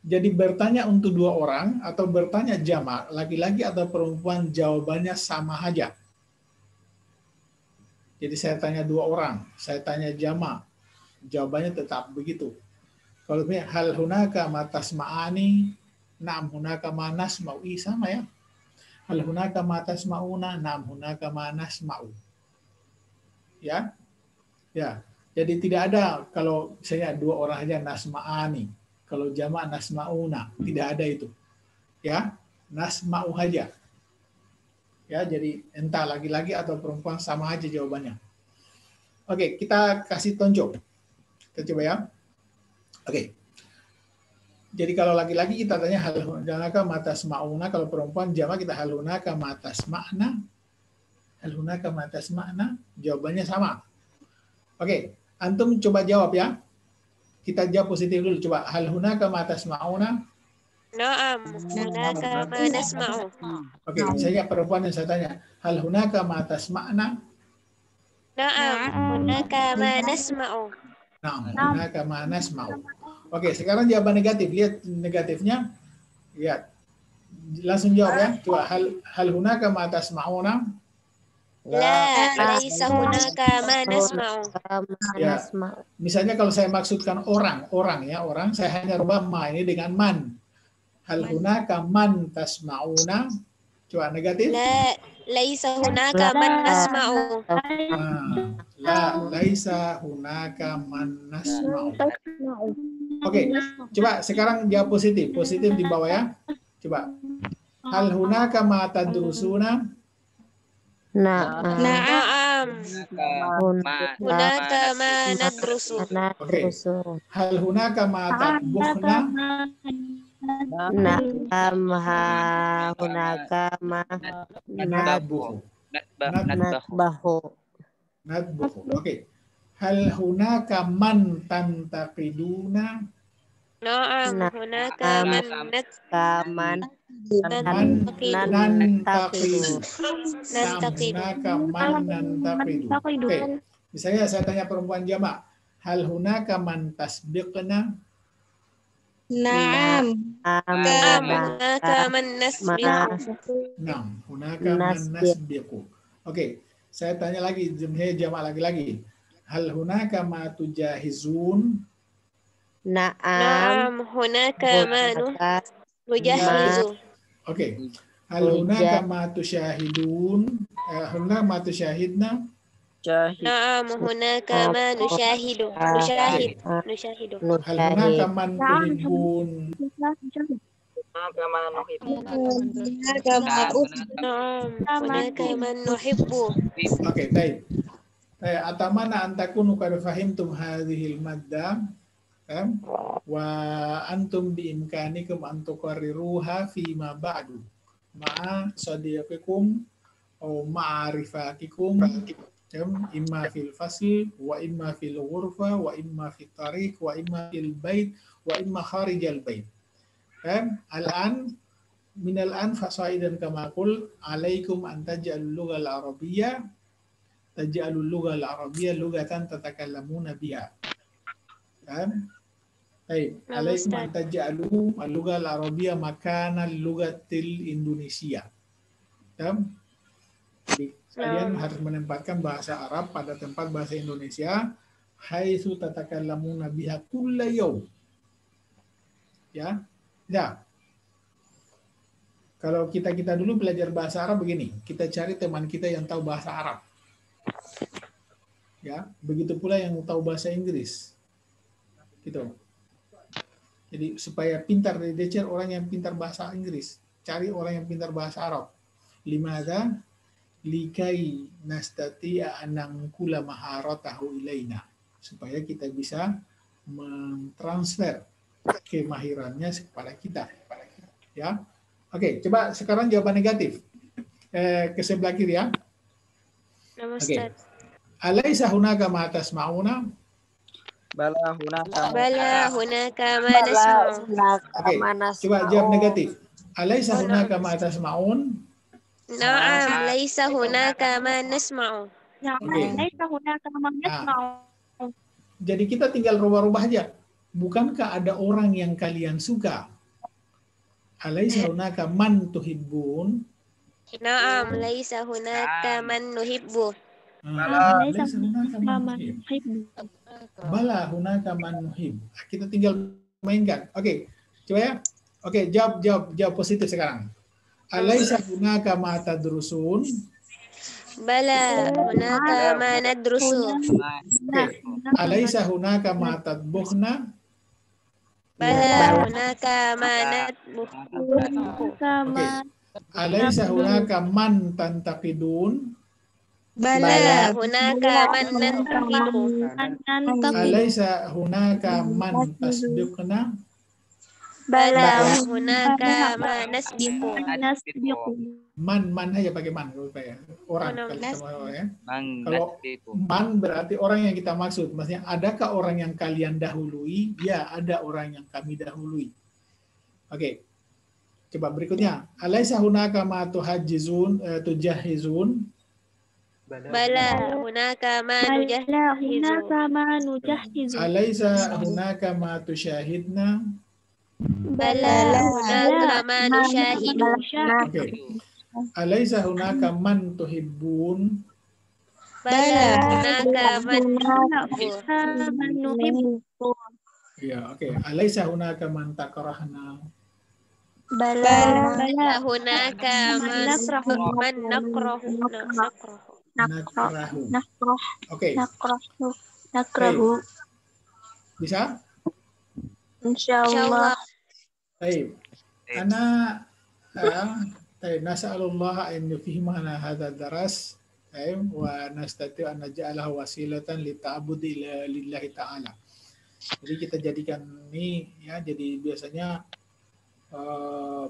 jadi bertanya untuk dua orang atau bertanya jamak, laki-laki atau perempuan, jawabannya sama aja. Jadi saya tanya dua orang, saya tanya jamak, jawabannya tetap begitu. Kalau hal hunaka ma tasma'ani, na'am hunaka ma nasma'u, sama ya. Hal hunaka ma tasma'una, na'am hunaka ma nasma'u. Ya. Ya, jadi tidak ada kalau misalnya dua orang aja nasma'ani, kalau jamak nasma'una, tidak ada itu. Ya, nasma'u aja. Ya, jadi entah laki-laki atau perempuan sama aja jawabannya. Oke, kita kasih tonjok. Kita coba ya. Oke. Jadi kalau laki-laki kita tanya hal hunaka ma tasma'una, kalau perempuan jamak kita hal hunaka ma tasma'na. Hal hunaka ma tasma'na, jawabannya sama. Oke, antum coba jawab ya. Kita jawab positif dulu. Coba hal hunaka ma tasma'una? Na'am, hunaka ma nasma'u. Oke, misalnya perempuan yang saya tanya, hal hunaka ma tasma'na? Na'am, hunaka ma nasma'u. Na'am, hunaka ma nasma'u. Oke, sekarang jawaban negatif. Lihat negatifnya. Lihat. Langsung jawab ya. Coba hal hunaka ma tasma'una? La, laisa hunaka ma nasma'u. Ya, misalnya kalau saya maksudkan orang, saya hanya rubah ma ini dengan man. Hal hunaka man tasma'una? Coba negatif. La, laisa hunaka man nasma'u. La, laisa hunaka man nasma'u. Oke, coba sekarang jawab positif. Positif di bawah ya. Coba. Hal hunaka ma tadrusuna? Na'am. Hunaka ma nadrusu. Oke. Hal hunaka ma tatbukhna? Na'am ha hunaka ma Nadbuhu. natbahu. Nadbuhu. Oke. Hal hunaka man tantaqiduna? Na'am, hunaka man Kaman nantaqidu. Nantaqidu. Nantaqidu. Hunaka man nantaqidu. Oke. Misalnya saya tanya perempuan jamak. Hal hunaka man tasbiqna? Na'am. Na'am, hunaka man nasbiqu. Nam, hunaka man nasbiqu. Oke, saya tanya lagi, saya jamak lagi. Hal hunaka ma tujahizun? Na'am hunaka ma nujahizu. Oke. Hal hunaka ma tusyahidun? Hunaka ma tusyahidna? Na'am, hunaka ma nusyahidu. Nusyahidu. Hal hunaka man tuhibbun? Na'am, hunaka man nuhibbu. Oke, baik. Atamana antakunu qad fahimtum hadhil madda wa antum biimkanikum an tuqarriruha fi ma ba'du ma'a sadiqikum aw ma'rifatikum imma fil fasl wa imma fil ghurfa wa imma fit tariq wa imma fil bait wa imma kharijal bait. Al-an min al-an fasaidan kama qul alaikum an taj'alul lughal arabiyyah taj'alul lughal arabiyyah lughatan tatakallamuna biha. Baik, alaikum an taj'alu al-lughal arabiyyah makana lughatil Indonesia. Jadi kalian harus menempatkan bahasa Arab pada tempat bahasa Indonesia haitsu tatakallamuna biha kulla yaum. Ya. Ya. Kalau kita dulu belajar bahasa Arab begini, kita cari teman kita yang tahu bahasa Arab. Ya, begitu pula yang tahu bahasa Inggris. Gitu. Jadi supaya pintar dari orang yang pintar bahasa Inggris, cari orang yang pintar bahasa Arab. Limadza likai nastati'a an nangkula maharatahu ilaina, supaya kita bisa mentransfer kemahirannya kepada kita. Ya. Oke, coba sekarang jawaban negatif. Ke sebelah kiri ya. Oke. Alaisa hunaka ma tasma'una? Bala hunaka ma nasma'u. Oke, coba jawab negatif. Alaisa hunaka ma tasma'un? Na'am, laisa hunaka ma nasma'u. Laisa hunaka ma nasma'u. Jadi kita tinggal rubah-rubah aja. Bukankah ada orang yang kalian suka? Alaisa hunaka man tuhibbun? Na'am, laisa hunaka man nuhibbu. Laisa hunaka man nuhib. Bala hunaka man nuhib. Kita tinggal mainkan. Oke, coba ya. Oke, jawab positif sekarang. Alaisa hunaka ma tadrusun? Bala hunaka ma nadrusu. Oke. Alaisa hunaka ma tadbukhna? Bala hunaka ma nadbuhu. Oke. Alaisa hunaka man tantaqidun? Bala hunaka man nantaqidu. Alaisa hunaka man tasbiqna? Bala hunaka ma nasbiqu. Man aja pakai man supaya orang kalau ya. Kalau man berarti orang yang kita maksud. Maksudnya adakah orang yang kalian dahului? Ya, ada orang yang kami dahului. Oke. Coba berikutnya. Alaisa hunaka ma tujahizun? Bala hunaka ma nujahizu. Alaisa hunaka ma tusyahidna? Bala hunaka ma nusyahidu. Oke. Alaisa hunaka man tuhibbun? Bala hunaka man nuhibbu. Ya, oke. Alaisa hunaka man takrahna? Bala hunaka man nakrahu. Oke. Nakrahu. Bisa? Insyaallah. Baik. Ana nas'alullah an yufhimana hadha daras wa nastati an naj'alahu wasilatan lita'abbudi lillahi ta'ala. Jadi kita jadikan ini ya, jadi biasanya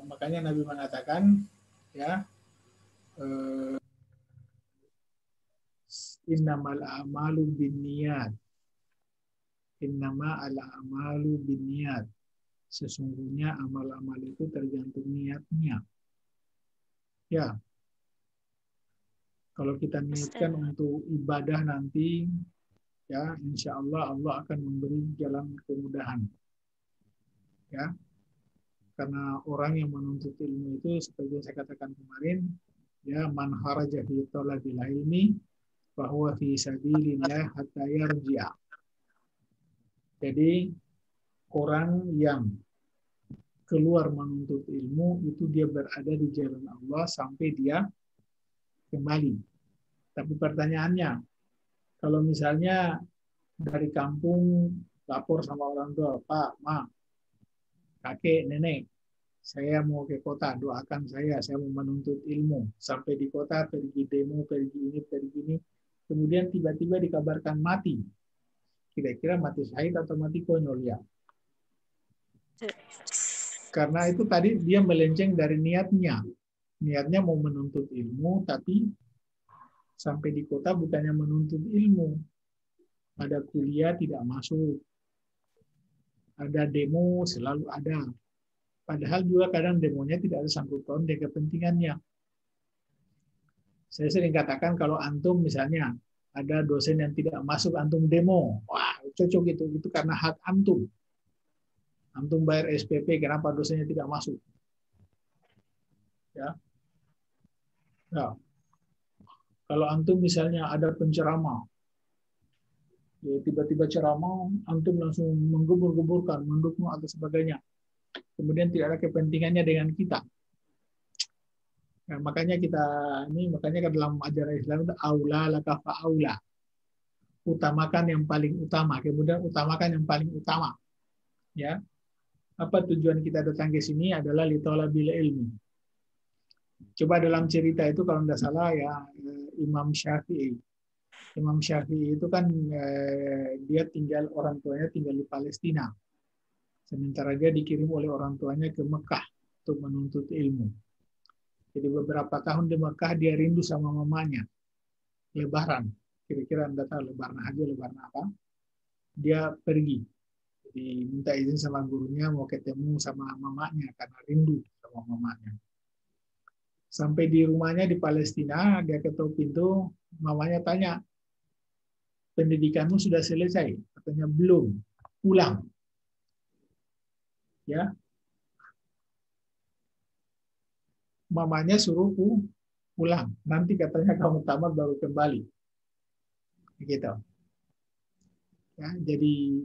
Makanya Nabi mengatakan, ya, innamal a'malu binniyat. Innama al-a'malu binniyat. Sesungguhnya amal-amal itu tergantung niatnya. Ya. Kalau kita niatkan untuk ibadah nanti, ya, insya Allah Allah akan memberi jalan kemudahan. Ya. Karena orang yang menuntut ilmu itu seperti yang saya katakan kemarin, ya, man kharaja fi talabil ilmi bahwa fi sabilillah hatta yarji'a. Jadi orang yang keluar menuntut ilmu itu dia berada di jalan Allah sampai dia kembali. Tapi pertanyaannya, kalau misalnya dari kampung lapor sama orang tua, Pak, Ma, kakek, nenek, saya mau ke kota, doakan saya mau menuntut ilmu. Sampai di kota, pergi demo, pergi ini, kemudian tiba-tiba dikabarkan mati. Kira-kira mati syahid atau mati konyol, ya? Karena itu tadi dia melenceng dari niatnya. Niatnya mau menuntut ilmu, tapi sampai di kota bukannya menuntut ilmu. Ada kuliah tidak masuk. Ada demo selalu ada. Padahal juga kadang demonya tidak ada sangkut paut dengan kepentingannya. Saya sering katakan kalau antum misalnya ada dosen yang tidak masuk, antum demo, wah cocok itu karena hak antum. Antum bayar SPP, kenapa dosennya tidak masuk? Ya. Nah, kalau antum misalnya ada penceramah, ya, tiba-tiba ceramah, antum langsung menggebur-geburkan, mendukung atau sebagainya. Kemudian tidak ada kepentingannya dengan kita. Nah, makanya dalam ajaran Islam itu aula laka fa'aula. Utamakan yang paling utama, kemudian utamakan yang paling utama. Ya. Apa tujuan kita datang ke sini adalah litolabil ilmi. Coba dalam cerita itu kalau tidak salah ya Imam Syafi'i. Imam Syafi'i itu kan dia orang tuanya tinggal di Palestina. Sementara dia dikirim oleh orang tuanya ke Mekah untuk menuntut ilmu. Jadi beberapa tahun di Mekah dia rindu sama mamanya. Lebaran. Kira-kira Anda tahu lebaran haji, lebaran apa? Dia pergi. Jadi minta izin sama gurunya mau ketemu sama mamanya karena rindu sama mamanya. Sampai di rumahnya di Palestina, dia ketuk pintu, mamanya tanya, pendidikanmu sudah selesai? Katanya belum, pulang. Ya, mamanya suruh pulang. Nanti katanya kamu tamat baru kembali. Gitu. Ya, jadi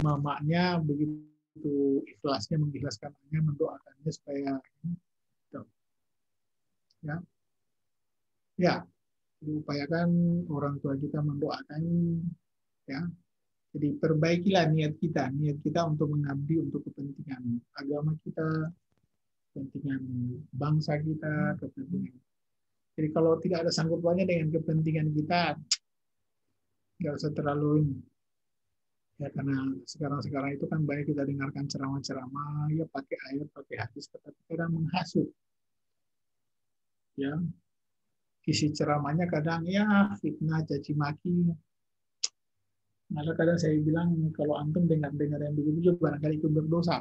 mamanya begitu ikhlasnya mengikhlaskan anaknya, mendoakannya supaya gitu. Ya, diupayakan orang tua kita mendoakan, ya. Jadi perbaikilah niat kita untuk mengabdi untuk kepentingan agama kita, kepentingan bangsa kita, kepentingan. Jadi kalau tidak ada sangkut pautnya dengan kepentingan kita, nggak usah terlalu ini. Ya karena sekarang itu kan banyak kita dengarkan ceramah-ceramah, ya pakai ayat, pakai hadis, tetapi kadang menghasut. Ya, isi ceramahnya kadang ya fitnah, caci maki. Malah kadang saya bilang kalau antum dengar yang begitu juga barangkali itu berdosa.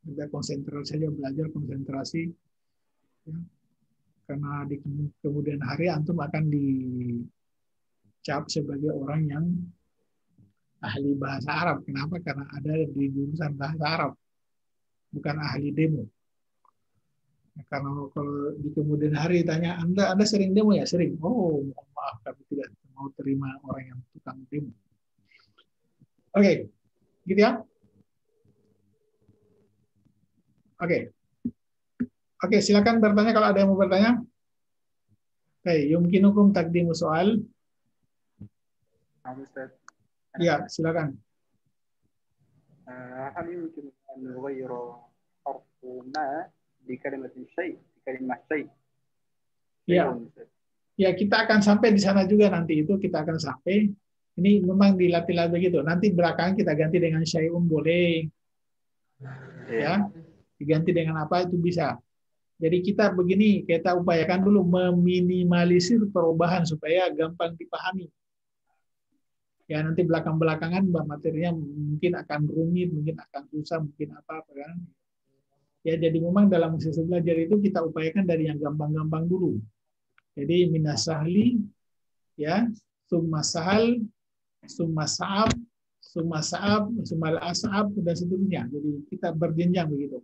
Kita konsentrasi saja, belajar konsentrasi. Ya. Karena di kemudian hari antum akan dicap sebagai orang yang ahli bahasa Arab. Kenapa? Karena ada di jurusan bahasa Arab, bukan ahli demo. Karena kalau di kemudian hari tanya, Anda sering demo ya? Sering. Oh, maaf, kami tidak mau terima orang yang tukang demo. Oke, gitu ya? Oke, silakan bertanya kalau ada yang mau bertanya. Oke, yumkinukum taqdimu soal. Ya, silakan. هل يمكن أن نغير حرف ما بكلمة شيء بكلمة شيء؟ Ya, kita akan sampai di sana juga nanti itu kita akan sampai. Ini memang dilatih-latih begitu. Nanti belakangan kita ganti dengan syai'un boleh. Ya, diganti dengan apa itu bisa. Jadi kita begini, kita upayakan dulu meminimalisir perubahan supaya gampang dipahami. Ya nanti belakang-belakangan materinya mungkin akan rumit, mungkin akan susah, mungkin apa kan. Ya jadi memang dalam sesi belajar itu kita upayakan dari yang gampang-gampang dulu. Jadi minas sahli, ya, summa sahal, summa sa'ab, summa sa'ab, summa as'ab dan seterusnya. Jadi kita berjenjang begitu.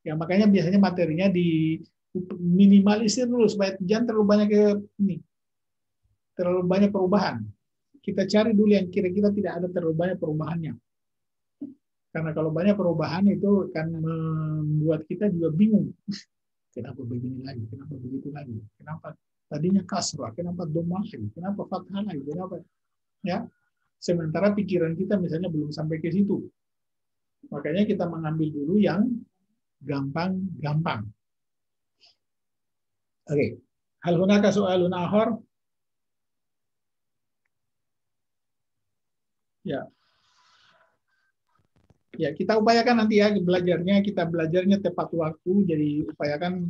Ya makanya biasanya materinya diminimalisir dulu supaya jangan terlalu banyak terlalu banyak perubahan. Kita cari dulu yang kira-kira tidak ada terlalu banyak perubahannya. Karena kalau banyak perubahan itu akan membuat kita juga bingung. Kenapa begini lagi? Kenapa begitu lagi? Kenapa tadinya kasrah? Kenapa dhammah lagi? Kenapa fathah lagi? Kenapa? Ya. Sementara pikiran kita misalnya belum sampai ke situ. Makanya kita mengambil dulu yang gampang-gampang. Oke. Hal hunaka soalun akhar? Ya. Ya, kita upayakan nanti ya kita belajarnya tepat waktu, jadi upayakan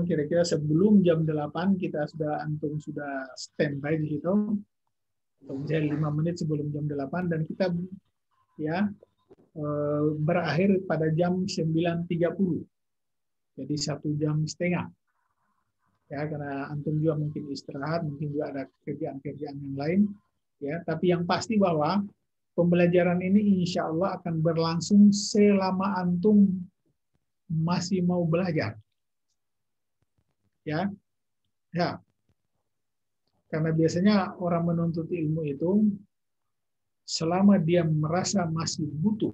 kira-kira sebelum jam 8 antum sudah standby di situ. Atau misalnya 5 menit sebelum jam 8 dan kita ya berakhir pada jam 9.30. Jadi 1 jam setengah. Ya, karena antum juga mungkin istirahat, mungkin juga ada kerjaan-kerjaan yang lain. Ya, tapi yang pasti bahwa pembelajaran ini insya Allah akan berlangsung selama antum masih mau belajar. Ya, ya. Karena biasanya orang menuntut ilmu itu selama dia merasa masih butuh,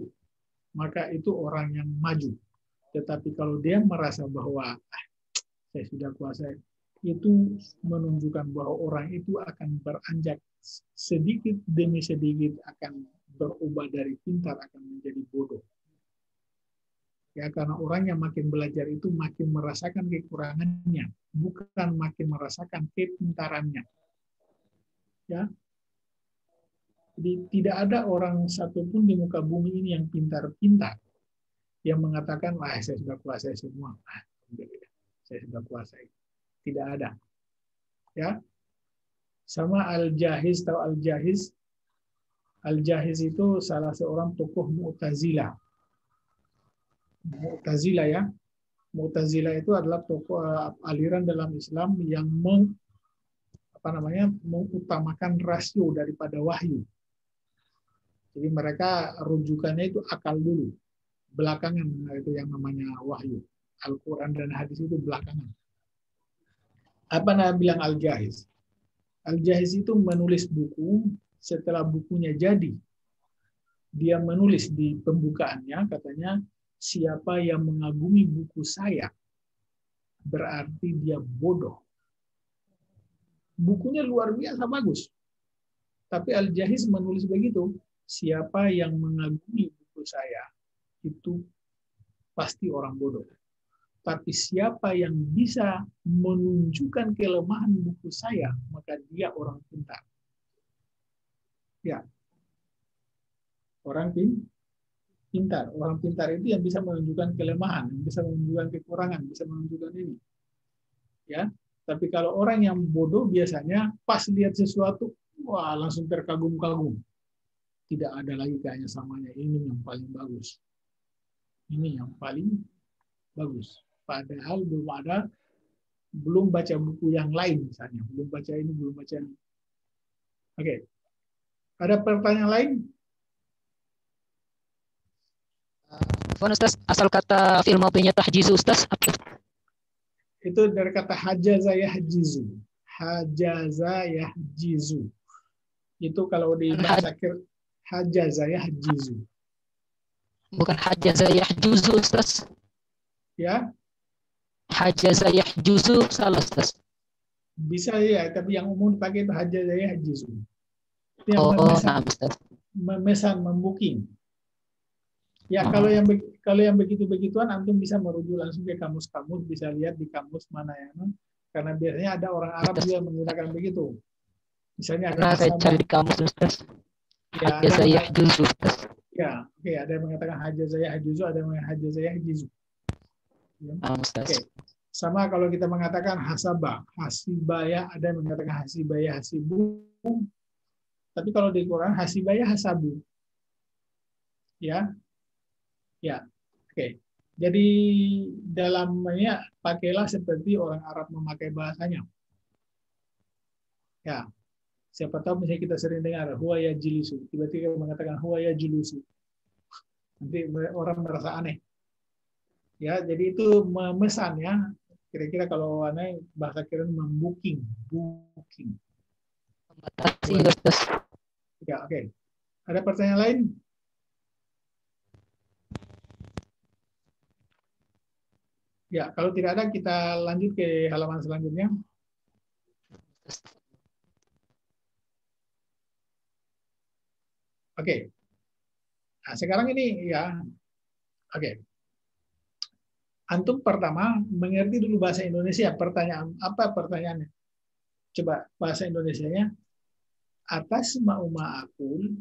maka itu orang yang maju. Tetapi kalau dia merasa bahwa saya sudah kuasai, itu menunjukkan bahwa orang itu akan beranjak sedikit demi sedikit akan berubah dari pintar akan menjadi bodoh. Ya, karena orang yang makin belajar itu makin merasakan kekurangannya, bukan makin merasakan kepintarannya. Ya. Jadi tidak ada orang satupun di muka bumi ini yang pintar-pintar yang mengatakan, wah saya sudah kuasai semua. Saya sudah kuasai. Tidak ada. Ya. Sama Al-Jahiz, tahu Al-Jahiz? Al-Jahiz itu salah seorang tokoh Mu'tazilah. Mu'tazilah ya. Mu'tazilah itu adalah tokoh aliran dalam Islam yang mengutamakan rasio daripada wahyu. Jadi mereka rujukannya itu akal dulu. Belakangan itu yang namanya wahyu. Al-Quran dan hadis itu belakangan. Apa nama bilang Al-Jahiz? Al-Jahiz itu menulis buku, setelah bukunya jadi, dia menulis di pembukaannya, katanya, siapa yang mengagumi buku saya, berarti dia bodoh. Bukunya luar biasa bagus. Tapi Al-Jahiz menulis begitu, siapa yang mengagumi buku saya, itu pasti orang bodoh. Tapi siapa yang bisa menunjukkan kelemahan buku saya, maka dia orang pintar. Ya. Orang pintar. Orang pintar itu yang bisa menunjukkan kelemahan, yang bisa menunjukkan kekurangan, bisa menunjukkan ini. Ya. Tapi kalau orang yang bodoh biasanya pas lihat sesuatu, wah langsung terkagum-kagum. Tidak ada lagi kayaknya samanya. Ini yang paling bagus. Ini yang paling bagus. Padahal belum baca buku yang lain misalnya. Belum baca ini, belum baca ini. Oke. Ada pertanyaan lain? Ustaz, asal kata fi'il madhinya tahjizu Ustaz. Itu dari kata hajaza yahjizu. Hajaza yahjizu. Itu kalau di bahasa hajaza yahjizu. Bukan hajaza yahjuzu Ustaz. Ya. Hajaza yahjuzu salah Ustaz. Bisa ya, tapi yang umum dipakai itu hajaza yahjizu. Memesan, membooking. Ya, kalau yang begitu-begituan antum bisa merujuk langsung ke kamus-kamus, bisa lihat di kamus mana yang, karena biasanya ada orang Arab juga menggunakan begitu. Misalnya ada saya cari di kamus Ustaz. Ya, Ya, oke. Ada yang mengatakan hajaza yahjuzu, ada yang mengatakan hajaza yahjizu. Ya. Ustaz. Oke. Sama kalau kita mengatakan hasaba, hasibaya, ada yang mengatakan hasibaya, hasibu. Tapi kalau di Quran hasibaya, hasabu. Ya. Ya. Oke. Jadi dalamnya pakailah seperti orang Arab memakai bahasanya. Ya. Siapa tahu misalnya kita sering dengar huwa yajlisu, tiba-tiba mengatakan huwa yajlusu. Nanti orang merasa aneh. Ya, jadi itu memesan ya. Kira-kira kalau aneh bahasa keren membooking, booking. Membatasi Ustaz. Ya, oke. Ada pertanyaan lain? Ya, kalau tidak ada kita lanjut ke halaman selanjutnya. Oke. Nah, sekarang ini ya. Oke. Antum pertama mengerti dulu bahasa Indonesia. Pertanyaan apa pertanyaannya? Coba bahasa Indonesianya. Atas ma'akul,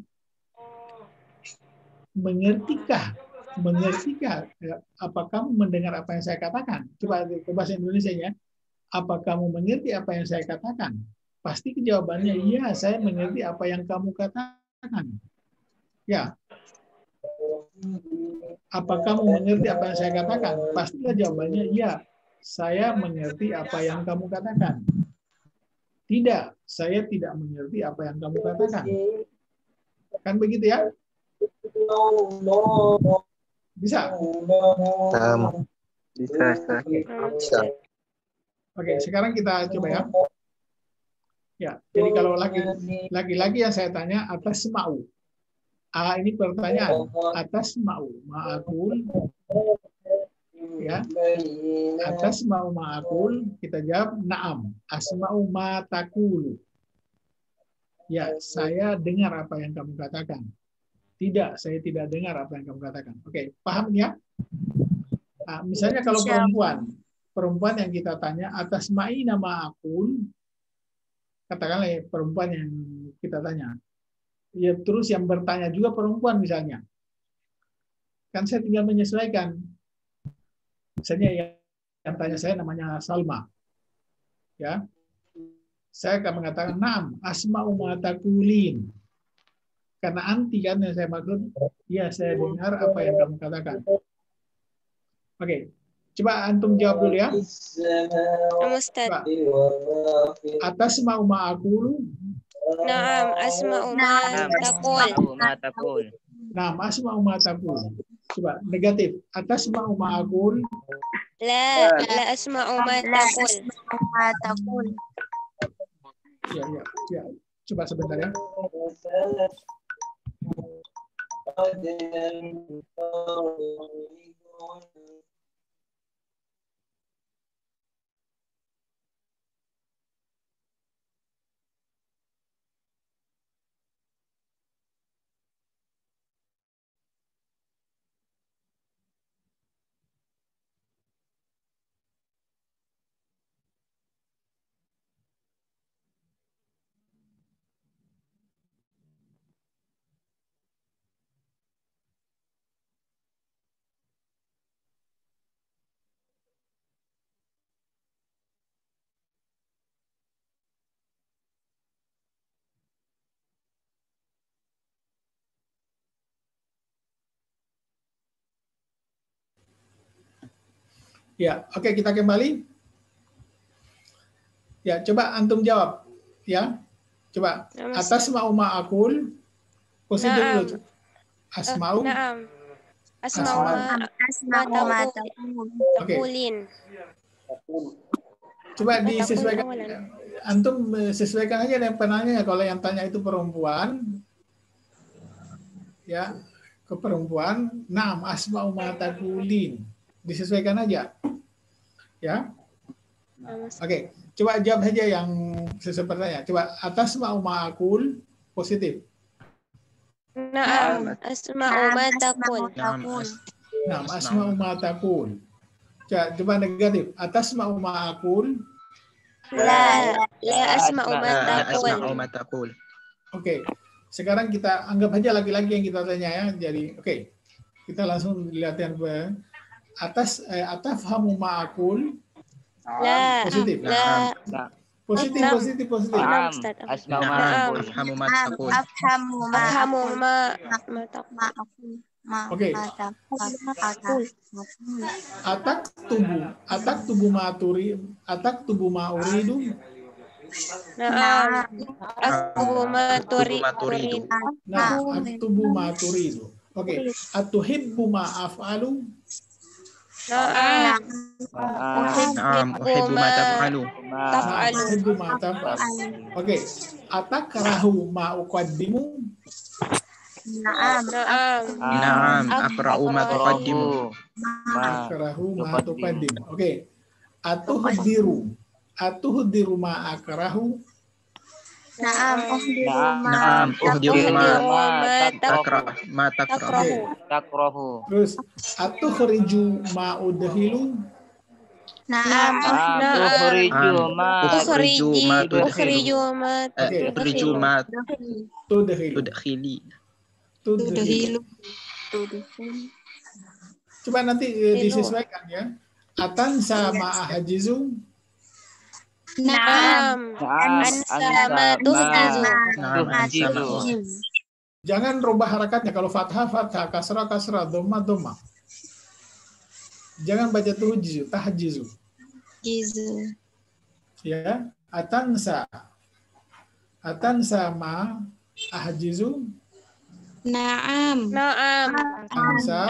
mengertikah? Apa kamu mendengar apa yang saya katakan? Coba ke bahasa Indonesianya. Apa kamu mengerti apa yang saya katakan? Pasti jawabannya iya, saya mengerti apa yang kamu katakan. Ya. Apa kamu mengerti apa yang saya katakan? Pastilah jawabannya iya. Saya mengerti apa yang kamu katakan. Tidak, saya tidak mengerti apa yang kamu katakan. Kan begitu ya? Bisa? Bisa. Oke, sekarang kita coba ya. Ya, jadi kalau laki-laki yang saya tanya atas mau. Ini pertanyaan atas mau ma'akul ya atas mau ma'akul kita jawab na'am asma'u ma taqulu ya saya dengar apa yang kamu katakan. Tidak, saya tidak dengar apa yang kamu katakan. Oke, paham ya? Nah, misalnya kalau perempuan yang kita tanya atas ma'i nama akul, katakanlah ya, perempuan yang kita tanya. Ya, terus yang bertanya juga perempuan misalnya. Kan saya tinggal menyesuaikan. Misalnya yang tanya saya namanya Salma. Ya. Saya akan mengatakan, "Na'am, asma'u ma taqulin." Karena anti kan yang saya maksud, ya saya dengar apa yang kamu katakan. Oke. Coba antum jawab dulu ya. Coba. Atas mau ma'akulu. Naam, asma'u ma taqul. Nah, asma'u ma taqul. Coba negatif. Atas mau ma'akul. La asma'u ma taqul. Ya. Coba sebentar ya. Ya, oke kita kembali. Ya, coba antum jawab. Ya, coba. Atas mau ma'akul. Positif dulu. Asma'u. Naam. Asma'u ma taqulin. Coba disesuaikan. Antum sesuaikan aja dengan penanya. Kalau yang tanya itu perempuan, ya ke perempuan. Naam, asma'u ma taqulin. Disesuaikan aja. Ya. Oke, coba jawab saja yang sesuai pertanyaan. Coba atas mau ma'akul positif. Naam, asma'u ma taqul. Naam, asma'u ma taqul. Coba negatif. Atas mau ma'akul. La asma'u ma taqul. Oke. Sekarang kita anggap aja laki-laki yang kita tanya ya. Jadi oke. Kita langsung latihan atas atafhamu ma'akul. La. Positif. La. Positif. Naam. Asma'u ma'akul. Afhamu ma taqul. Afhamu ma taqul. Oke. Atak tubuh ma'uridu. Naam. Aktubu ma turidu. Nah, aktubu ma'turidu. Oke. Atuhibbu ma'af'alu. Naam. Naam, uhibbu ma taf'alu. Uhibbu ma taf'alu. Oke. Atakrahu ma uqaddimu. Naam. Naam, akra'u ma tuqaddimu. Akrahu ma tuqaddimu. Oke. Atuhdiru ma akrahu. Naam. Naam, uhdiru ma takrahu. Terus atukhriju ma udkhilu. Naam. Ukhriju ma Ukhriju ma Tudkhili. Coba nanti disesuaikan ya. Atan sama ahajizu. Naam. Ansama tuhjizu. Jangan rubah harakatnya. Kalau fathah, kasrah, dhamma. Jangan baca tuhjizu, tahjizu. Ya, atansa ma ahjizu. Naam. Ansa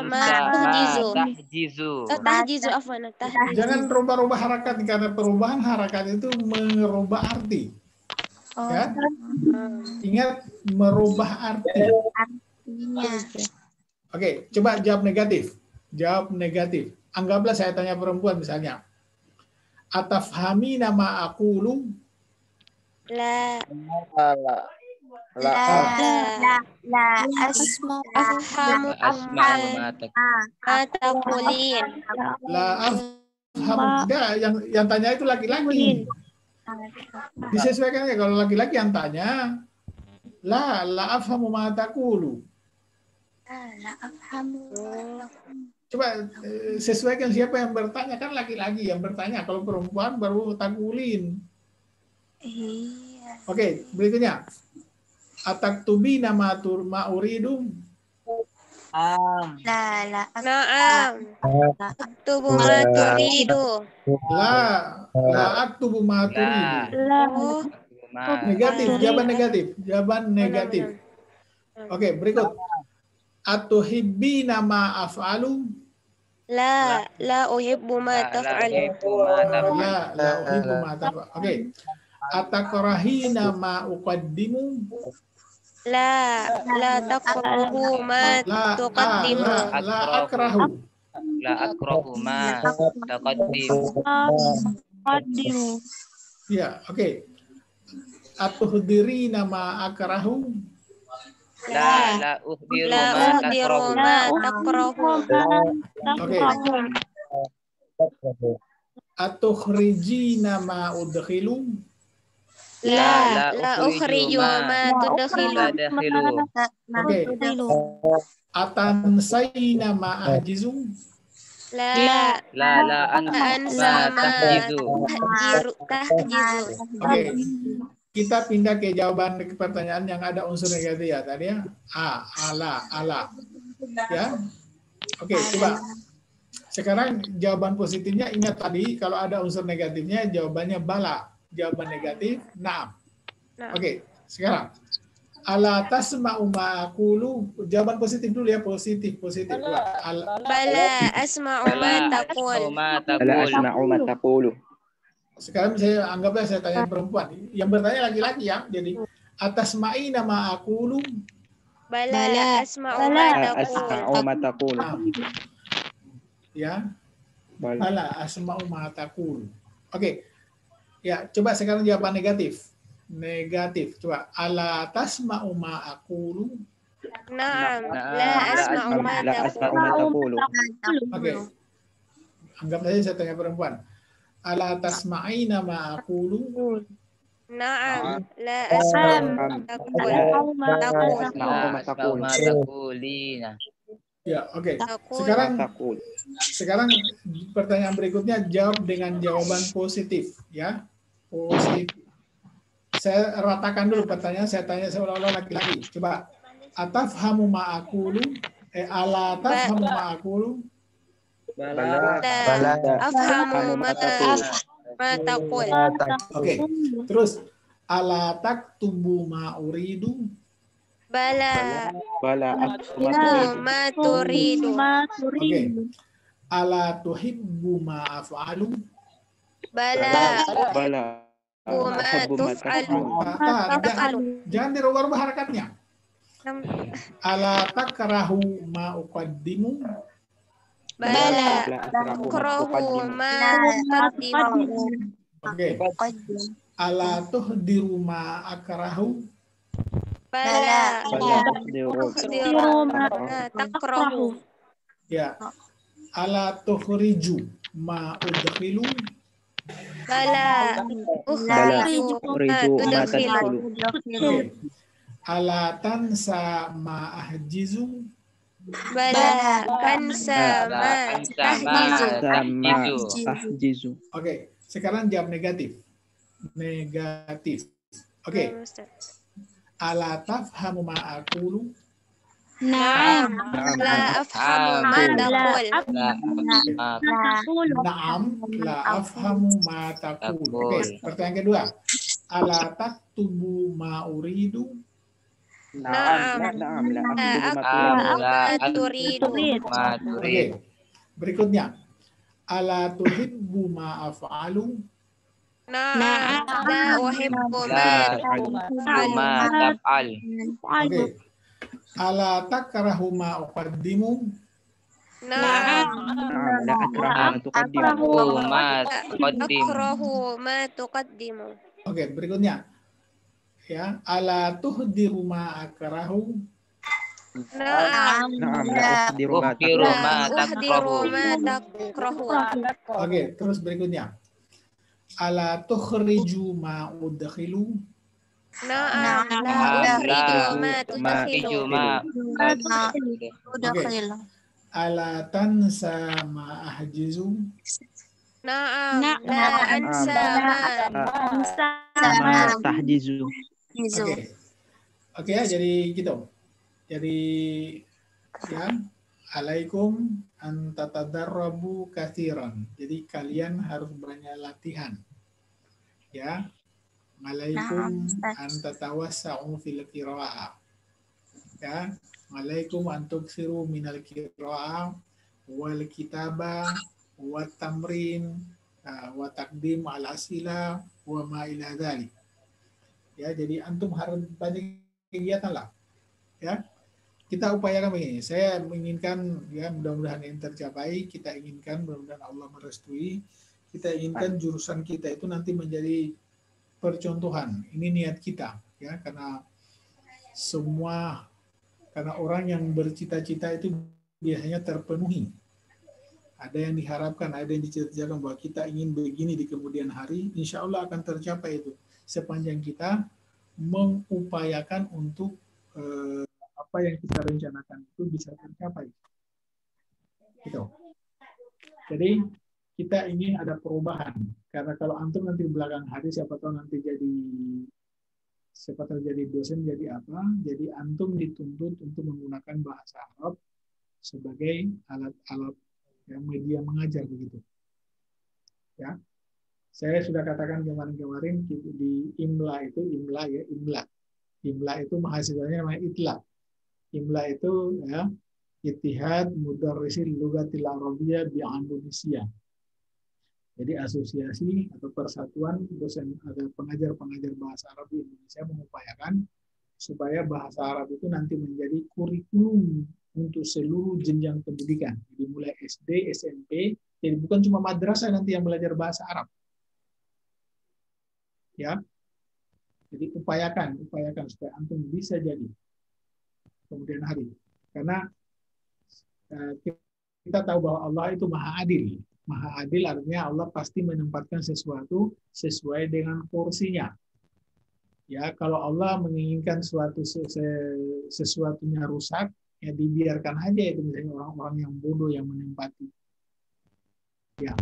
ma tahjizu. Tahjizu afwan. Jangan rubah-rubah harakat karena perubahan harakat itu merubah arti. Ya. Ingat merubah arti. Oke, coba jawab negatif. Anggaplah saya tanya perempuan misalnya. Atafhami nama aqulu? La. Afhamu ma taqulin. La afhamu. Enggak, yang tanya itu laki-laki. Disesuaikan ya, kalau laki-laki yang tanya, la afhamu ma taqulu. Coba sesuaikan siapa yang bertanya, kan laki-laki yang bertanya, kalau perempuan baru taqulin. Oke, berikutnya. Ataktubi nama ma'uridu. Naam. Aktubu ma turidu. La aktubu ma turidu. Jawaban negatif. Oke, berikut. Atuhibbi nama af'alu. La uhibbu ma taf'alu. La uhibbu ma taf'alu. Oke. Atakrahina ma uqaddimu. La takrahu ma tuqaddimu. La akrahu ma taqaddimu. Ya, oke. Atuhdirina ma akrahu. La uhdiru ma takrahu. Oke. Atukhrijina ma udkhilu. La ukhriju ma tudkhilu. Oke. Atansayna ma ahjizu. La ansa ma tahjizu. Tahjizu. Oke. Kita pindah ke jawaban ke pertanyaan yang ada unsur negatif ya tadi ya. Ala. Ya. Oke, coba. Sekarang jawaban positifnya ingat tadi kalau ada unsur negatifnya jawabannya bala. Jawaban negatif na'am. Oke, sekarang ala tasma'u ma aqulu. Jawaban positif dulu ya, positif. Bala asma'u ma taqul. Sekarang saya anggaplah saya tanya perempuan. Yang bertanya laki-laki ya. Jadi atas ma'i nama aqulu. Bala asma'u ma taqul. Ya. Bala asma'u ma taqul. Oke. Ya, coba sekarang jawaban negatif. Coba ala tasma'u ma aqulu. Naam. La asma'u ma taqul. Oke. Anggap saja saya tanya perempuan. Ala tasma'ina ma aqulu. Na'am. La asma'u taqul. La asma'u ma taqulina. Ya, oke. Taqul. Sekarang pertanyaan berikutnya jawab dengan jawaban positif, ya. Positif. Saya ratakan dulu pertanyaan, saya tanya seolah-olah laki-laki. Coba. Atafhamu ma'akulu? Ala tafhamu ma'akulu? Bala. Afhamu ma taqul. Oke. Terus ala taktubu ma uridu? Bala. Ma turidu. Oke. Ala tuhibbu ma af'alu? Bala. Ma tuf'alu. Jangan dirubah harakatnya. Ala takrahu ma uqaddimu? Bala. Akrahu ma tuqaddimu. Oke. Ala tuhdiru ma akrahu? Bala. Tukhdiru ma takrahu. Ya. Ala tukhriju ma udkhilu? Bala. Ukhriju ma tudkhilu. Oke. Ala tansa ma ahjizu? Bala. Ansa ma tahjizu. Oke. Sekarang jawab negatif. Negatif. Oke. Ala tafhamu ma aqulu? Na'am. La afhamu ma taqul. Na'am, la afhamu ma taqulu. Oke, pertanyaan kedua. Ala taktubu ma uridu? Na'am. La turidu. Oke. Berikutnya. Ala tuhibbu ma af'alu? Na'am. La uhibbu ma taf'al. Oke. Ala takrahu ma uqaddimu? Na'am. La akrahu ma tuqaddim. Akrahu ma tuqaddimu. Oke, berikutnya. Ya, ala tuhdiru ma akrahu? Na'am. Uhdiru ma Uhdiru ma takrahu. Oke, terus berikutnya. Ala tukhriju ma udkhilu? Na'am. La ukhriju ma tudkhilu. Oke. Ala tansa ma ahjizu? Na'am. La ansa ma tahjizu. Oke. Oke ya, jadi gitu. Jadi ya, alaikum an tatadarrabu katsiran. Jadi kalian harus banyak latihan. Ya. Alaikum an tatawassa'u fil qira'ah. Ya. Alaikum an tuksiru minal qira'ah wal kitaba wa tamrin wa taqdim al asila wa ma ila dzalik. Ya, jadi antum harus banyak kegiatan lah. Ya. Kita upayakan begini. Saya menginginkan ya mudah-mudahan yang tercapai, kita inginkan mudah-mudahan Allah merestui. Kita inginkan jurusan kita itu nanti menjadi percontohan. Ini niat kita ya, karena orang yang bercita-cita itu biasanya terpenuhi. Ada yang diharapkan, ada yang dicita-citakan bahwa kita ingin begini di kemudian hari, insya Allah akan tercapai itu. Sepanjang kita mengupayakan untuk apa yang kita rencanakan itu bisa tercapai. Gitu. Jadi kita ingin ada perubahan. Karena kalau antum nanti belakang hari siapa tahu jadi dosen jadi apa? Jadi antum dituntut untuk menggunakan bahasa Arab sebagai alat-alat yang media mengajar begitu. Ya. Saya sudah katakan kemarin di IMLA itu IMLA itu mahasiswanya namanya ITLA. IMLA itu ya Ittihad Mudarrisil Lughatil Arabiyyah bi Indonesia. Jadi asosiasi atau persatuan dosen atau pengajar-pengajar bahasa Arab di Indonesia mengupayakan supaya bahasa Arab itu nanti menjadi kurikulum untuk seluruh jenjang pendidikan. Jadi mulai SD, SMP, jadi bukan cuma madrasah nanti yang belajar bahasa Arab. Ya. Jadi upayakan supaya antum bisa jadi kemudian hari. Karena kita tahu bahwa Allah itu Maha Adil. Maha Adil artinya Allah pasti menempatkan sesuatu sesuai dengan porsinya. Ya, kalau Allah menginginkan sesuatunya rusak, ya dibiarkan aja itu, misalnya orang-orang yang bodoh yang menempati. Ya,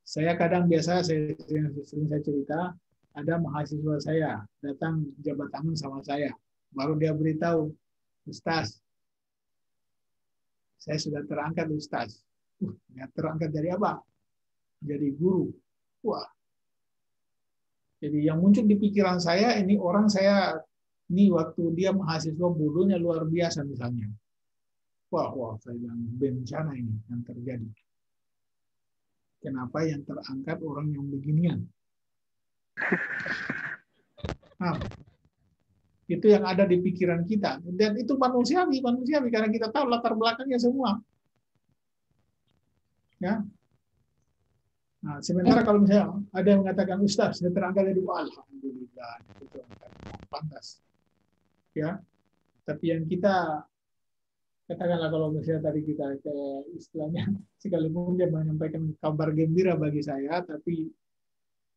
saya biasa sering saya cerita, ada mahasiswa saya datang jabat tangan sama saya, baru dia beritahu, Ustaz, saya sudah terangkat Ustaz. Ya, terangkat dari apa? Jadi guru. Wah. Jadi yang muncul di pikiran saya, ini waktu dia mahasiswa bodohnya luar biasa misalnya. Wah, saya bilang bencana ini yang terjadi. Kenapa yang terangkat orang yang beginian? Nah, itu yang ada di pikiran kita. Dan itu manusiawi karena kita tahu latar belakangnya semua. Ya. Nah, sementara kalau misalnya ada yang mengatakan Ustaz, saya terangkat dari alhamdulillah, itu pantas. Ya. Tapi yang kita katakanlah kalau misalnya tadi kita ke istilahnya, sekalipun dia menyampaikan kabar gembira bagi saya, tapi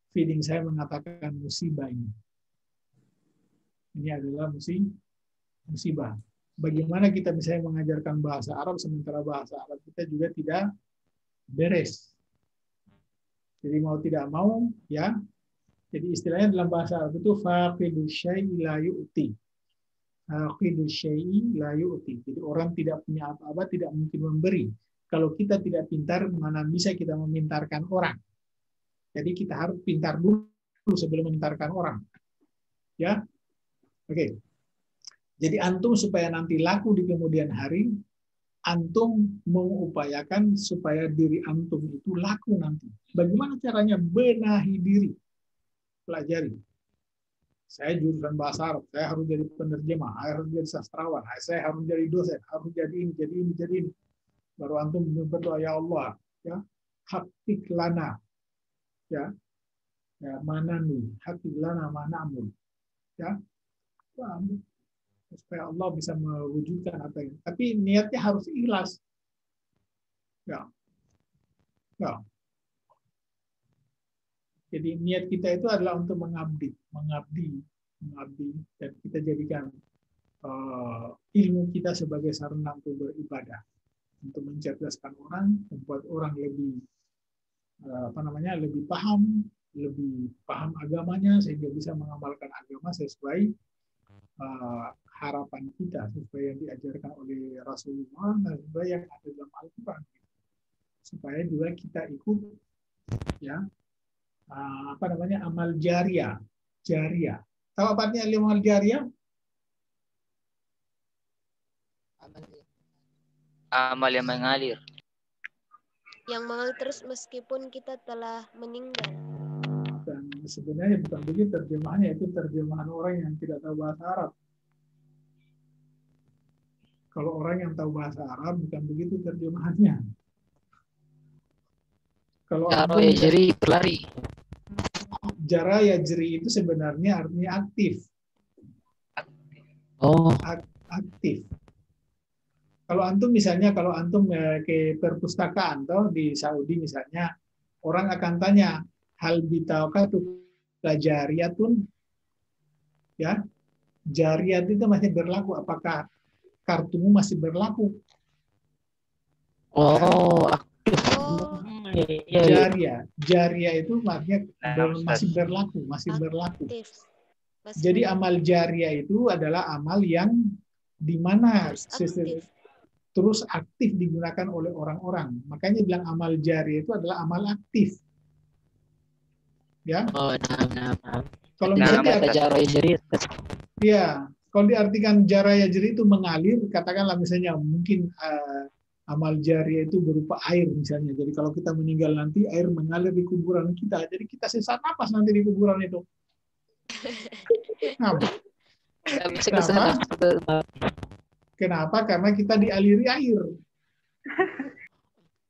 feeling saya mengatakan musibah ini. Ini adalah musibah. Bagaimana kita misalnya mengajarkan bahasa Arab, sementara bahasa Arab kita juga tidak beres. Jadi mau tidak mau, ya. Jadi istilahnya dalam bahasa Arab itu faqidu syai'i la yu'ti. Faqidu syai'i la yu'ti. Jadi orang tidak punya apa-apa, tidak mungkin memberi. Kalau kita tidak pintar, mana bisa kita memintarkan orang. Jadi kita harus pintar dulu sebelum memintarkan orang. Ya. Oke. Jadi antum supaya nanti laku di kemudian hari, antum mengupayakan supaya diri antum itu laku nanti. Bagaimana caranya? Benahi diri. Pelajari. Saya jurusan bahasa Arab, saya harus jadi penerjemah, saya harus jadi sastrawan, saya harus jadi dosen, harus jadi ini. Baru antum berdoa, ya Allah, ya, hakik lana, ya manani, hakik lana manamul, ya, supaya Allah bisa mewujudkan apa ini. Tapi niatnya harus ikhlas. Ya. Jadi niat kita itu adalah untuk mengabdi, dan kita jadikan ilmu kita sebagai sarana untuk beribadah, untuk mencerdaskan orang, membuat orang lebih lebih paham agamanya sehingga bisa mengamalkan agama sesuai harapan kita, sesuai yang diajarkan oleh Rasulullah dan sesuai yang ada dalam Al-Quran, supaya juga kita ikut, ya, amal jariah. Tahu apa artinya amal jariah? Amal yang mengalir. Yang mengalir terus meskipun kita telah meninggal. Dan sebenarnya bukan begitu terjemahannya, itu terjemahan orang yang tidak tahu bahasa Arab. Kalau orang yang tahu bahasa Arab bukan begitu terjemahannya. Kalau jadi berlari. Jara ya jeri itu sebenarnya artinya aktif. Oh. Aktif. Kalau antum ke perpustakaan toh di Saudi misalnya, orang akan tanya hal bitaukatu jariyatun, ya, jariyat itu masih berlaku, apakah kartumu masih berlaku? Oh, aktif. Jariah itu maksudnya masih berlaku. Jadi amal jariah itu adalah amal yang dimana terus aktif digunakan oleh orang-orang. Makanya bilang amal jariah itu adalah amal aktif. Ya. Oh, nah. Kalau misalnya kalau diartikan jaraya jari itu mengalir, katakanlah misalnya mungkin amal jariah itu berupa air misalnya. Jadi kalau kita meninggal nanti air mengalir di kuburan kita. Jadi kita sesak napas nanti di kuburan itu. Kenapa? Karena kita dialiri air.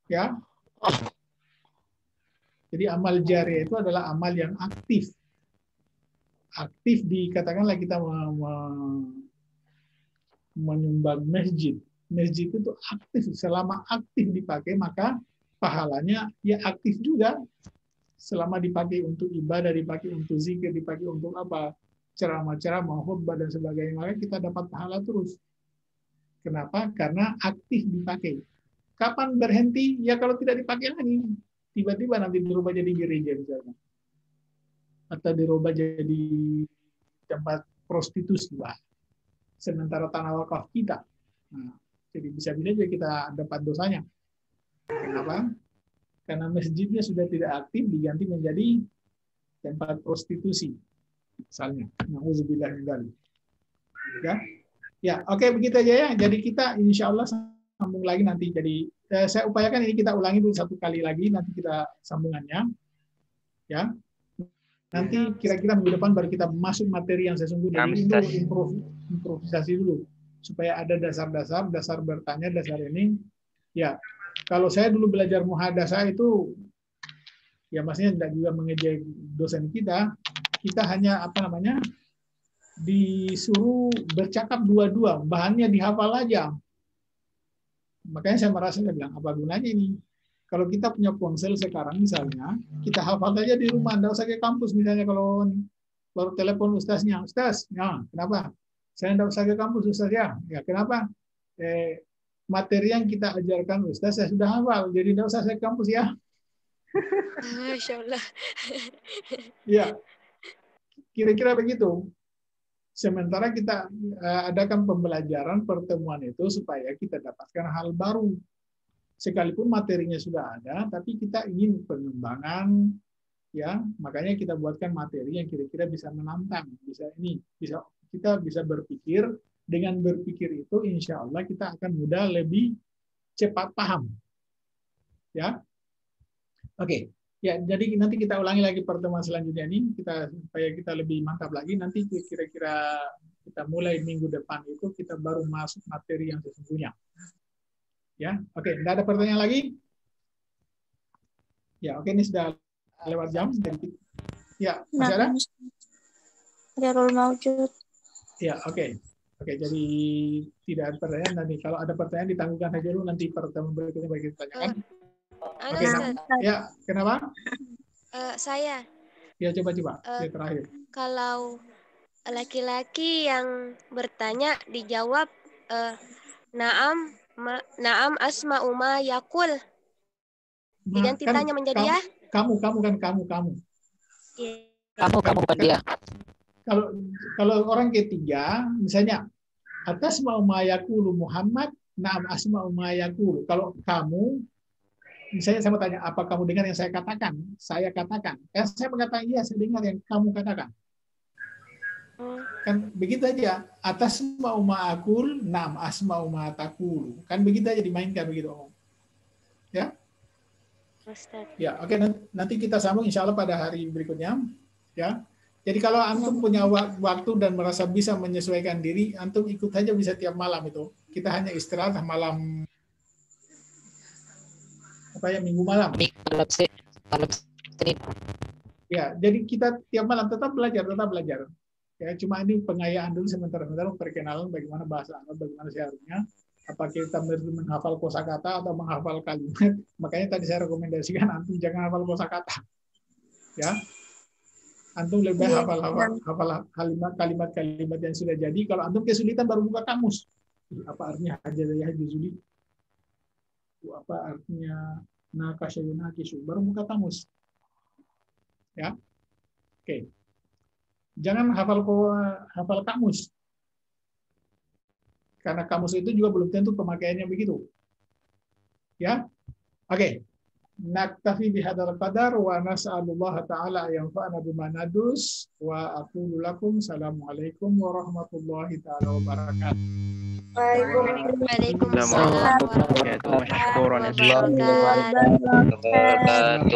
Ya. Jadi amal jariah itu adalah amal yang aktif. Aktif dikatakanlah kita menyumbang masjid. Masjid itu aktif, selama aktif dipakai maka pahalanya ya aktif juga. Selama dipakai untuk ibadah, dipakai untuk zikir, dipakai untuk apa? Ceramah-ceramah, khutbah dan sebagainya, maka kita dapat pahala terus. Kenapa? Karena aktif dipakai. Kapan berhenti? Ya kalau tidak dipakai lagi. Tiba-tiba nanti dirubah jadi gereja misalnya. Atau dirubah jadi tempat prostitusi. Wah. Sementara tanah wakaf kita. Nah, jadi bisa-bisa juga kita dapat dosanya. Kenapa? Karena masjidnya sudah tidak aktif, diganti menjadi tempat prostitusi. Misalnya. Nauzubillah min dzalik. Ya, oke, begitu aja ya. Jadi kita insya Allah sambung lagi nanti. Jadi saya upayakan ini kita ulangi dulu satu kali lagi, nanti kita sambungannya. Ya. Nanti kira-kira minggu depan baru kita masuk materi yang sesungguhnya. Jadi dulu improvisasi dulu supaya ada dasar bertanya, dasar ini. Ya, kalau saya dulu belajar muhadasah itu ya maksudnya tidak juga mengejek dosen kita hanya disuruh bercakap dua-dua, bahannya dihafal aja. Makanya saya merasa bilang, apa gunanya ini? Kalau kita punya ponsel sekarang misalnya, kita hafal aja di rumah, nggak usah ke kampus misalnya kalau baru telepon ustaznya, Ustaz, ya, kenapa? Saya nggak usah ke kampus Ustaz ya. Ya, kenapa? Materi yang kita ajarkan Ustaz saya sudah hafal, jadi nggak usah saya ke kampus ya. Masya Allah. Ya, kira-kira begitu. Sementara kita adakan pembelajaran pertemuan itu supaya kita dapatkan hal baru. Sekalipun materinya sudah ada, tapi kita ingin pengembangan, ya. Makanya kita buatkan materi yang kira-kira bisa menantang, kita bisa berpikir. Dengan berpikir itu, insya Allah kita akan mudah lebih cepat paham, ya. Oke. Ya, jadi nanti kita ulangi lagi pertemuan selanjutnya ini, supaya kita lebih mantap lagi. Nanti kira-kira kita mulai minggu depan itu kita baru masuk materi yang sesungguhnya. Ya, oke. Nggak ada pertanyaan lagi? Ya, oke. Ini sudah lewat jam. Ya, masih ada? Jarul Maujud. Ya, oke. Oke, jadi tidak ada pertanyaan. Nanti kalau ada pertanyaan ditangguhkan saja dulu. Nanti pertemuan berikutnya bagi kita tanyakan. Oke, ya, kenapa? Saya. Ya, coba. Ya, terakhir. Kalau laki-laki yang bertanya dijawab Naam asma'u ma yaqul. Diganti Kan, tanya menjadi ya? Kamu. Yeah. Kamu bukan dia. Kalau orang ketiga, misalnya atas mau mayakulu Muhammad, naam asma'u ma yaqulu. Kalau kamu, misalnya saya mau tanya, apa kamu dengar yang saya katakan? Saya katakan. Saya mengatakan, iya, saya dengar yang kamu katakan. Kan begitu aja. Atas mau ma'akul, naam asma'u ma taqulu. Kan begitu aja dimainkan begitu. Ya? Ustaz. Ya, oke. Nanti kita sambung insya Allah pada hari berikutnya. Ya. Jadi kalau antum punya waktu dan merasa bisa menyesuaikan diri, antum ikut saja bisa tiap malam itu. Kita hanya istirahat malam minggu malam. Malam Senin. Ya, jadi kita tiap malam tetap belajar. Ya, cuma ini pengayaan dulu sementara perkenalan bagaimana bahasa Arab, bagaimana seharusnya. Apakah kita menghafal kosakata atau menghafal kalimat? Makanya tadi saya rekomendasikan antum jangan hafal kosakata. Ya. Antum lebih hafal kalimat-kalimat yang sudah jadi. Kalau antum kesulitan baru buka kamus. Apa artinya hajadaya juzuli? Apa artinya nakasyuna kisu? Baru buka kamus. Ya. Oke. Jangan hafal kamus. Karena kamus itu juga belum tentu pemakaiannya begitu. Ya. Oke. Naktafi bihadzal qadar wa nas'alullah ta'ala yanfa'ana bima nadus wa aqulu lakum assalamualaikum warahmatullahi ta'ala wabarakatuh. Waalaikumsalam warahmatullahi wabarakatuh.